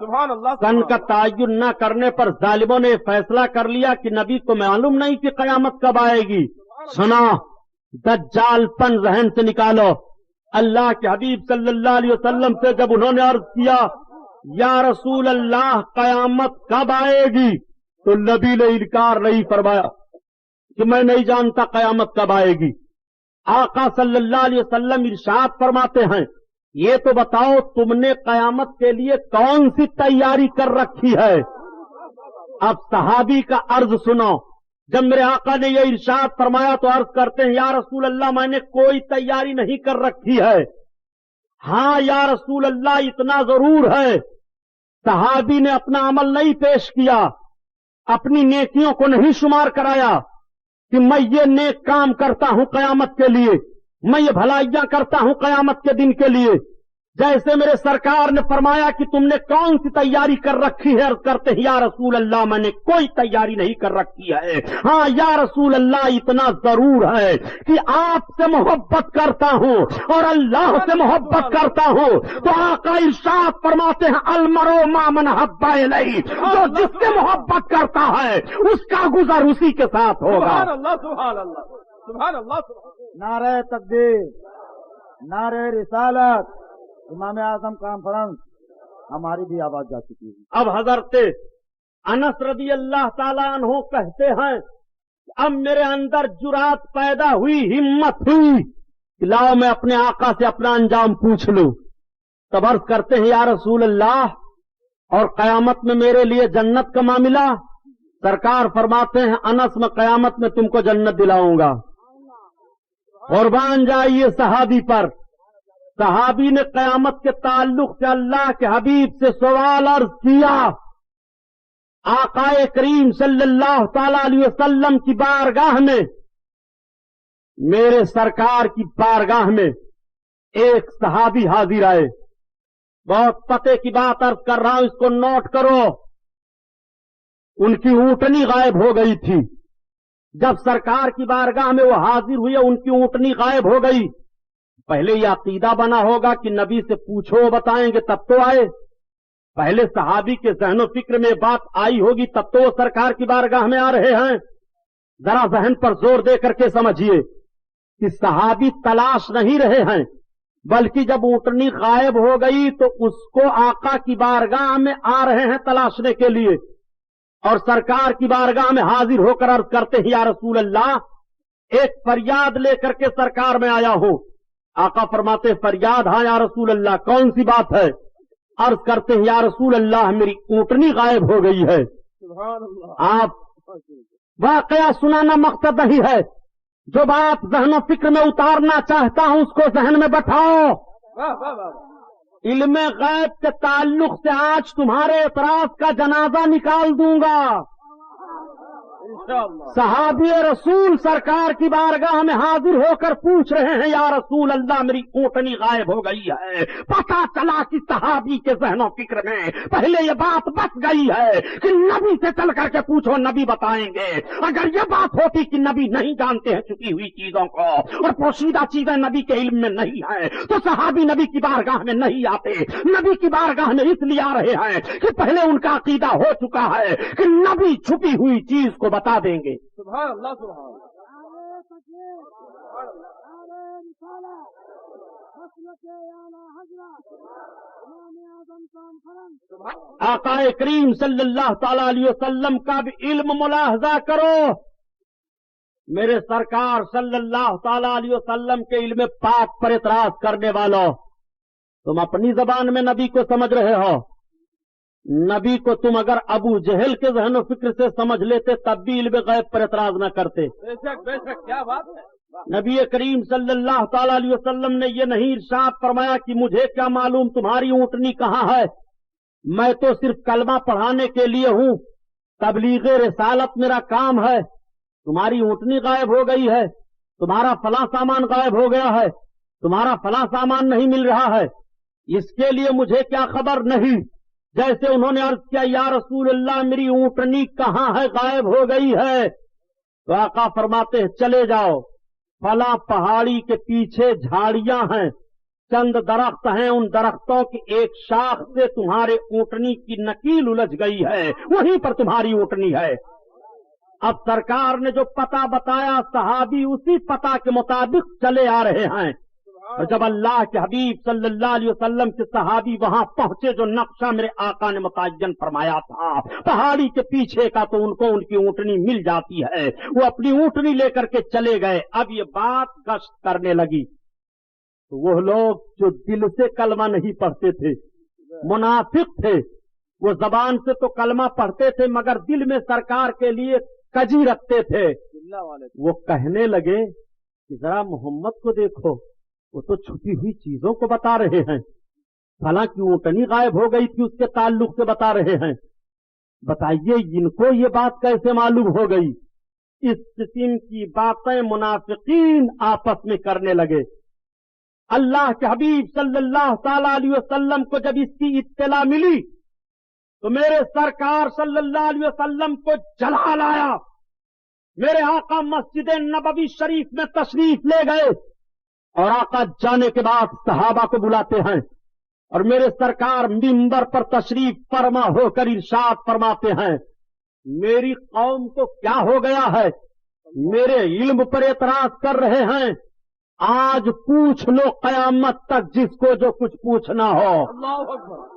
سبحان اللہ سن کا تعین نہ کرنے پر ظالموں نے فیصلہ کر لیا کہ نبی کو معلوم نہیں کہ قیامت کب آئے گی. سنا، دجال پن ذہن سے نکالو. اللہ کے حبیب صلی اللہ علیہ وسلم سے جب انہوں نے عرض کیا یا رسول اللہ قیامت کب آئے گی، تو نبی نے انکار نہیں فرمایا کہ میں نہیں جانتا قیامت کب آئے گی. آقا صلی اللہ علیہ وسلم ارشاد فرماتے ہیں یہ تو بتاؤ تم نے قیامت کے لیے کون سی تیاری کر رکھی ہے. اب صحابی کا عرض سنو. جب میرے آقا نے یہ ارشاد فرمایا تو عرض کرتے ہیں یا رسول اللہ میں نے کوئی تیاری نہیں کر رکھی ہے. ہاں یا رسول اللہ اتنا ضرور ہے. صحابی نے اپنا عمل نہیں پیش کیا، اپنی نیکیوں کو نہیں شمار کرایا کہ میں یہ نیک کام کرتا ہوں قیامت کے لیے، میں یہ بھلائیاں کرتا ہوں قیامت کے دن کے لیے. جیسے میرے سرکار نے فرمایا کہ تم نے کون سی تیاری کر رکھی ہے، عرض کرتے ہیں یا رسول اللہ میں نے کوئی تیاری نہیں کر رکھی ہے. ہاں یا رسول اللہ اتنا ضرور ہے کہ آپ سے محبت کرتا ہوں اور اللہ سے محبت کرتا ہوں. تو آقا ارشاد فرماتے ہیں المرء مع من احب الیہ، جو جس سے محبت کرتا ہے اس کا گزر اسی کے ساتھ ہوگا. سبحان اللہ سبحان اللہ سبحان اللہ سبحان نعرہ تکبیر، نعرہ رسالت، امام اعظم کانفرنس. ہماری بھی آواز جا چکی ہے. اب حضرت انس رضی اللہ تعالیٰ عنہ کہتے ہیں اب میرے اندر جرات پیدا ہوئی، ہمت ہوئی کہ لاؤ میں اپنے آقا سے اپنا انجام پوچھ لوں. تب عرض کرتے ہیں یا رسول اللہ اور قیامت میں میرے لیے جنت کا معاملہ؟ سرکار فرماتے ہیں انس میں قیامت میں تم کو جنت دلاؤں گا. قربان جائیے صحابی پر. صحابی نے قیامت کے تعلق سے اللہ کے حبیب سے سوال عرض کیا. آقا کریم صلی اللہ تعالی علیہ وسلم کی بارگاہ میں، میرے سرکار کی بارگاہ میں ایک صحابی حاضر آئے. بہت پتے کی بات عرض کر رہا ہوں، اس کو نوٹ کرو. ان کی اونٹنی غائب ہو گئی تھی. جب سرکار کی بارگاہ میں وہ حاضر ہوئے ان کی اونٹنی غائب ہو گئی. پہلے یہ عقیدہ بنا ہوگا کہ نبی سے پوچھو بتائیں گے تب تو آئے. پہلے صحابی کے ذہن و فکر میں بات آئی ہوگی تب تو وہ سرکار کی بارگاہ میں آ رہے ہیں. ذرا ذہن پر زور دے کر کے سمجھیے کہ صحابی تلاش نہیں رہے ہیں، بلکہ جب اونٹنی غائب ہو گئی تو اس کو آقا کی بارگاہ میں آ رہے ہیں تلاشنے کے لیے، اور سرکار کی بارگاہ میں حاضر ہو کر عرض کرتے ہیں یا رسول اللہ ایک فریاد لے کر کے سرکار میں آیا ہوں. آقا فرماتے فریاد؟ ہاں یا رسول اللہ کون سی بات ہے؟ عرض کرتے ہیں یا رسول اللہ میری اونٹنی غائب ہو گئی ہے. سبحان اللہ. آپ واقعہ سنانا مقصد نہیں ہے، جو بات ذہن و فکر میں اتارنا چاہتا ہوں اس کو ذہن میں بٹھاؤ. واہ واہ واہ. علم غیب کے تعلق سے آج تمہارے اعتراض کا جنازہ نکال دوں گا. انشاءاللہ. صحابی رسول سرکار کی بارگاہ میں حاضر ہو کر پوچھ رہے ہیں یا رسول اللہ میری اونٹنی غائب ہو گئی ہے. پتا چلا کہ صحابی کے ذہن و فکر میں پہلے یہ بات بس گئی ہے کہ نبی سے چل کر کے پوچھو نبی بتائیں گے. اگر یہ بات ہوتی کہ نبی نہیں جانتے ہیں چھپی ہوئی چیزوں کو اور پوشیدہ چیزیں نبی کے علم میں نہیں ہیں تو صحابی نبی کی بارگاہ میں نہیں آتے. نبی کی بارگاہ میں اس لیے آ رہے ہیں کہ پہلے ان کا عقیدہ ہو چکا ہے کہ نبی چھپی ہوئی چیز کو بتا دیں گے. سبحان اللہ سبحان اللہ. آقا کریم صلی اللہ تعالی علیہ وسلم کا بھی علم ملاحظہ کرو. میرے سرکار صلی اللہ تعالی علیہ وسلم کے علم پاک پر اعتراض کرنے والوں، تم اپنی زبان میں نبی کو سمجھ رہے ہو. نبی کو تم اگر ابو جہل کے ذہن و فکر سے سمجھ لیتے تب بھی علم غیب پر اعتراض نہ کرتے. بے شک بے شک. کیا بات ہے. نبی کریم صلی اللہ تعالی علیہ وسلم نے یہ نہیں ارشاد فرمایا کہ مجھے کیا معلوم تمہاری اونٹنی کہاں ہے، میں تو صرف کلمہ پڑھانے کے لیے ہوں، تبلیغ رسالت میرا کام ہے. تمہاری اونٹنی غائب ہو گئی ہے، تمہارا فلاں سامان غائب ہو گیا ہے، تمہارا فلاں سامان نہیں مل رہا ہے، اس کے لیے مجھے کیا خبر نہیں. جیسے انہوں نے عرض کیا یا رسول اللہ میری اونٹنی کہاں ہے، غائب ہو گئی ہے، تو آقا فرماتے ہیں چلے جاؤ، فلاں پہاڑی کے پیچھے جھاڑیاں ہیں، چند درخت ہیں، ان درختوں کی ایک شاخ سے تمہارے اونٹنی کی نکیل الجھ گئی ہے، وہیں پر تمہاری اونٹنی ہے۔ اب سرکار نے جو پتہ بتایا صحابی اسی پتہ کے مطابق چلے آ رہے ہیں، اور جب اللہ کے حبیب صلی اللہ علیہ وسلم کے صحابی وہاں پہنچے، جو نقشہ میرے آقا نے متعین فرمایا تھا پہاڑی کے پیچھے کا، تو ان کو ان کی اونٹنی مل جاتی ہے، وہ اپنی اونٹنی لے کر کے چلے گئے۔ اب یہ بات گشت کرنے لگی، تو وہ لوگ جو دل سے کلمہ نہیں پڑھتے تھے، منافق تھے، وہ زبان سے تو کلمہ پڑھتے تھے مگر دل میں سرکار کے لیے کجی رکھتے تھے، وہ کہنے لگے کہ ذرا محمد کو دیکھو، وہ تو چھپی ہوئی چیزوں کو بتا رہے ہیں، حالانکہ اونٹنی غائب ہو گئی تھی اس کے تعلق سے بتا رہے ہیں، بتائیے ان کو یہ بات کیسے معلوم ہو گئی؟ اس قسم کی باتیں منافقین آپس میں کرنے لگے۔ اللہ کے حبیب صلی اللہ تعالی علیہ وسلم کو جب اس کی اطلاع ملی تو میرے سرکار صلی اللہ علیہ وسلم کو جلا لایا، میرے آقا مسجد نبوی شریف میں تشریف لے گئے، اور آقا جانے کے بعد صحابہ کو بلاتے ہیں، اور میرے سرکار منبر پر تشریف فرما ہو کر ارشاد فرماتے ہیں، میری قوم کو کیا ہو گیا ہے، میرے علم پر اعتراض کر رہے ہیں، آج پوچھ لو قیامت تک جس کو جو کچھ پوچھنا ہو۔ اللہ اکبر۔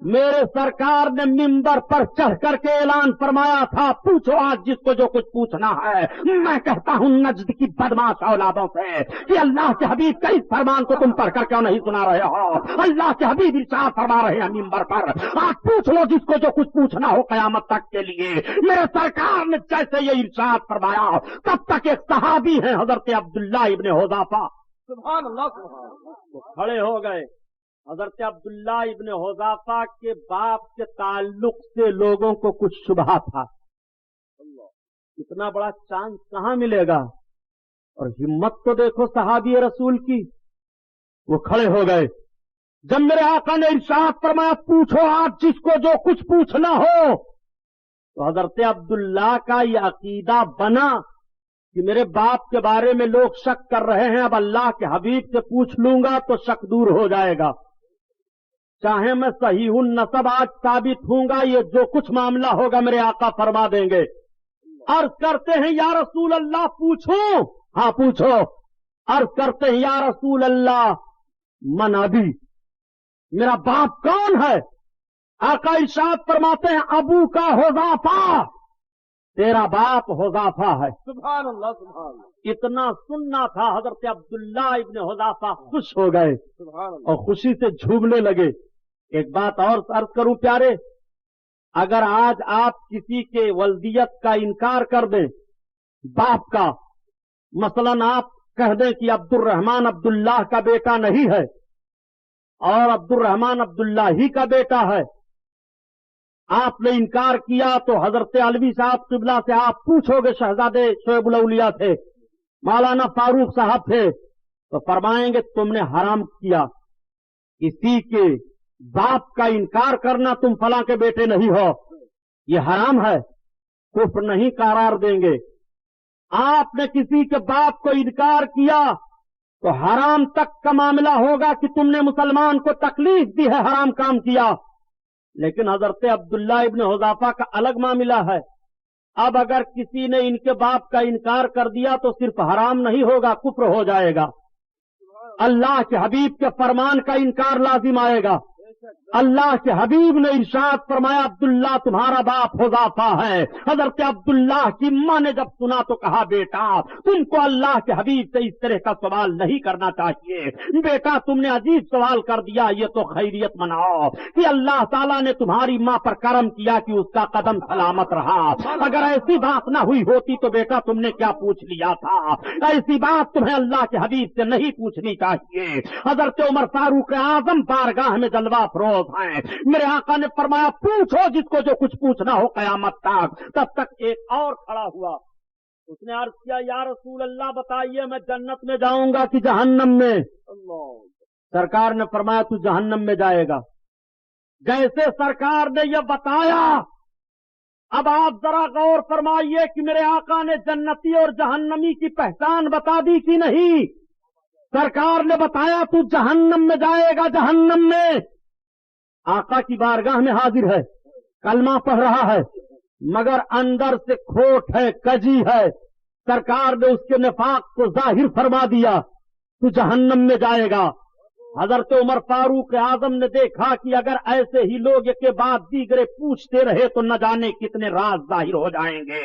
میرے سرکار نے منبر پر چڑھ کر کے اعلان فرمایا تھا، پوچھو آج جس کو جو کچھ پوچھنا ہے۔ میں کہتا ہوں نجد کی بدماش اولادوں سے کہ اللہ کے حبیب کا اس فرمان کو تم پڑھ کر کیوں نہیں سنا رہے ہو؟ اللہ کے حبیب ارشاد فرما رہے ہیں منبر پر، آج پوچھ لو جس کو جو کچھ پوچھنا ہو قیامت تک کے لیے۔ میرے سرکار نے جیسے یہ ارشاد فرمایا، تب تک ایک صحابی ہیں حضرت عبداللہ ابن حذافہ، سبحان اللہ سبحان اللہ۔ وہ کھڑے ہو گئے۔ حضرت عبداللہ ابن حذافہ کے باپ کے تعلق سے لوگوں کو کچھ شبہ تھا، اتنا بڑا چانس کہاں ملے گا، اور ہمت تو دیکھو صحابی رسول کی۔ وہ کھڑے ہو گئے، جب میرے آقا نے ارشاد فرمایا پوچھو آج جس کو جو کچھ پوچھنا ہو، تو حضرت عبداللہ کا یہ عقیدہ بنا کہ میرے باپ کے بارے میں لوگ شک کر رہے ہیں، اب اللہ کے حبیب سے پوچھ لوں گا تو شک دور ہو جائے گا، چاہے میں صحیح النسب آج ثابت ہوں گا، یہ جو کچھ معاملہ ہوگا میرے آقا فرما دیں گے۔ عرض کرتے ہیں یا رسول اللہ پوچھوں؟ ہاں پوچھو۔ عرض کرتے ہیں یا رسول اللہ من ابی، میرا باپ کون ہے؟ آقا ارشاد فرماتے ہیں ابو کا حذافہ، تیرا باپ حذافہ ہے۔ سبحان اللہ سبحان اللہ۔ اتنا سننا تھا، حضرت عبداللہ ابن حذافہ خوش ہو گئے سبحان اللہ۔ اور خوشی سے جھومنے لگے۔ ایک بات اور عرض کروں پیارے، اگر آج آپ کسی کے ولدیت کا انکار کر دیں باپ کا، مثلا آپ کہہ دیں کہ عبد الرحمن عبداللہ کا بیٹا نہیں ہے اور عبد الرحمن عبداللہ ہی کا بیٹا ہے، آپ نے انکار کیا تو حضرت علوی صاحب قبلہ سے آپ پوچھو گے، شہزادے شعیب الاولیاء تھے، مولانا فاروق صاحب تھے، تو فرمائیں گے تم نے حرام کیا، کسی کے باپ کا انکار کرنا، تم فلاں کے بیٹے نہیں ہو، یہ حرام ہے، کفر نہیں قرار دیں گے۔ آپ نے کسی کے باپ کو انکار کیا تو حرام تک کا معاملہ ہوگا کہ تم نے مسلمان کو تکلیف دی ہے، حرام کام کیا۔ لیکن حضرت عبداللہ ابن حذافہ کا الگ معاملہ ہے، اب اگر کسی نے ان کے باپ کا انکار کر دیا تو صرف حرام نہیں ہوگا، کفر ہو جائے گا، اللہ کے حبیب کے فرمان کا انکار لازم آئے گا۔ اللہ کے حبیب نے ارشاد فرمایا عبداللہ تمہارا باپ حذافہ ہے۔ حضرت عبداللہ کی ماں نے جب سنا تو کہا بیٹا تم کو اللہ کے حبیب سے اس طرح کا سوال نہیں کرنا چاہیے، بیٹا تم نے عجیب سوال کر دیا، یہ تو خیریت مناؤ کہ اللہ تعالیٰ نے تمہاری ماں پر کرم کیا کہ اس کا قدم سلامت رہا، اگر ایسی بات نہ ہوئی ہوتی تو بیٹا تم نے کیا پوچھ لیا تھا، ایسی بات تمہیں اللہ کے حبیب سے نہیں پوچھنی چاہیے۔ حضرت عمر فاروق اعظم بارگاہ میں جلوہ افروز ہیں، میرے آقا نے فرمایا پوچھو جس کو جو کچھ پوچھنا ہو قیامت تک۔ تب تک ایک اور کھڑا ہوا، اس نے عرض کیا یا رسول اللہ بتائیے میں جنت میں جاؤں گا کہ جہنم میں؟ سرکار نے فرمایا تو جہنم میں جائے گا۔ جیسے سرکار نے یہ بتایا، اب آپ ذرا غور فرمائیے کہ میرے آقا نے جنتی اور جہنمی کی پہچان بتا دی کہ نہیں؟ سرکار نے بتایا تو جہنم میں جائے گا، جہنم میں۔ آقا کی بارگاہ میں حاضر ہے، کلمہ پڑھ رہا ہے، مگر اندر سے کھوٹ ہے، کجی ہے۔ سرکار نے اس کے نفاق کو ظاہر فرما دیا، تو جہنم میں جائے گا۔ حضرت عمر فاروق اعظم نے دیکھا کہ اگر ایسے ہی لوگ کے بعد دیگرے پوچھتے رہے تو نہ جانے کتنے راز ظاہر ہو جائیں گے۔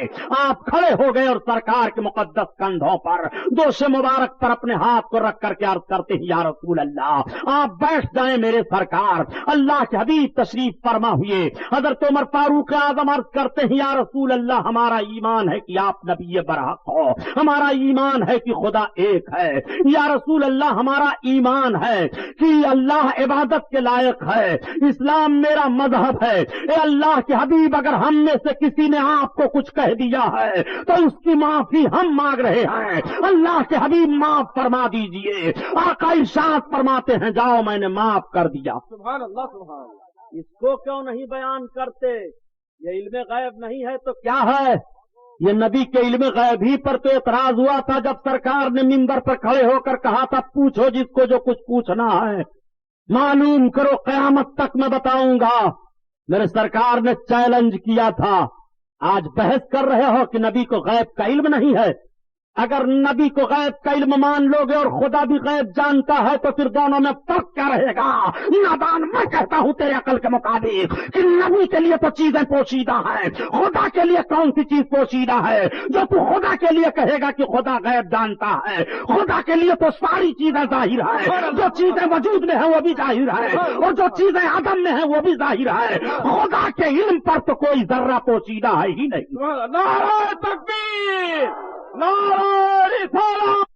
آپ کھڑے ہو گئے اور سرکار کے مقدس کندھوں پر دوش مبارک پر اپنے ہاتھ کو رکھ کر کے عرض کرتے ہیں یا رسول اللہ آپ بیٹھ جائیں میرے سرکار۔ اللہ کے حبیب تشریف فرما ہوئے۔ حضرت عمر فاروق اعظم عرض کرتے ہیں یا رسول اللہ ہمارا ایمان ہے کہ آپ نبی برحق ہو، ہمارا ایمان ہے کہ خدا ایک ہے، یا رسول اللہ ہمارا ایمان ہے کہ اللہ عبادت کے لائق ہے، اسلام میرا مذہب ہے۔ اے اللہ کے حبیب اگر ہم میں سے کسی نے آپ کو کچھ کہہ دیا ہے تو اس کی معافی ہم مانگ رہے ہیں، اللہ کے حبیب معاف فرما دیجئے۔ آقا ارشاد فرماتے ہیں جاؤ میں نے معاف کر دیا۔ سبحان اللہ سبحان اللہ۔ اس کو کیوں نہیں بیان کرتے؟ یہ علم غیب نہیں ہے تو کیا ہے؟ یہ نبی کے علم غیب ہی پر تو اعتراض ہوا تھا جب سرکار نے منبر پر کھڑے ہو کر کہا تھا پوچھو جس کو جو کچھ پوچھنا ہے، معلوم کرو قیامت تک میں بتاؤں گا۔ میرے سرکار نے چیلنج کیا تھا، آج بحث کر رہے ہو کہ نبی کو غیب کا علم نہیں ہے۔ اگر نبی کو غیب کا علم مان لو گے اور خدا بھی غیب جانتا ہے تو پھر دونوں میں فرق کیا رہے گا؟ نادان میں کہتا ہوں تیرے عقل کے مطابق کہ نبی کے لیے تو چیزیں پوشیدہ ہیں، خدا کے لیے کون سی چیز پوشیدہ ہے؟ جو تو خدا کے لیے کہے گا کہ خدا غیب جانتا ہے، خدا کے لیے تو ساری چیزیں ظاہر ہے، جو چیزیں وجود میں ہیں وہ بھی ظاہر ہے اور جو چیزیں عدم میں ہیں وہ بھی ظاہر ہے۔ خدا کے علم پر تو کوئی ذرہ پوشیدہ ہے ہی نہیں۔ نعرہ تکبیر، نعرہ رسالت۔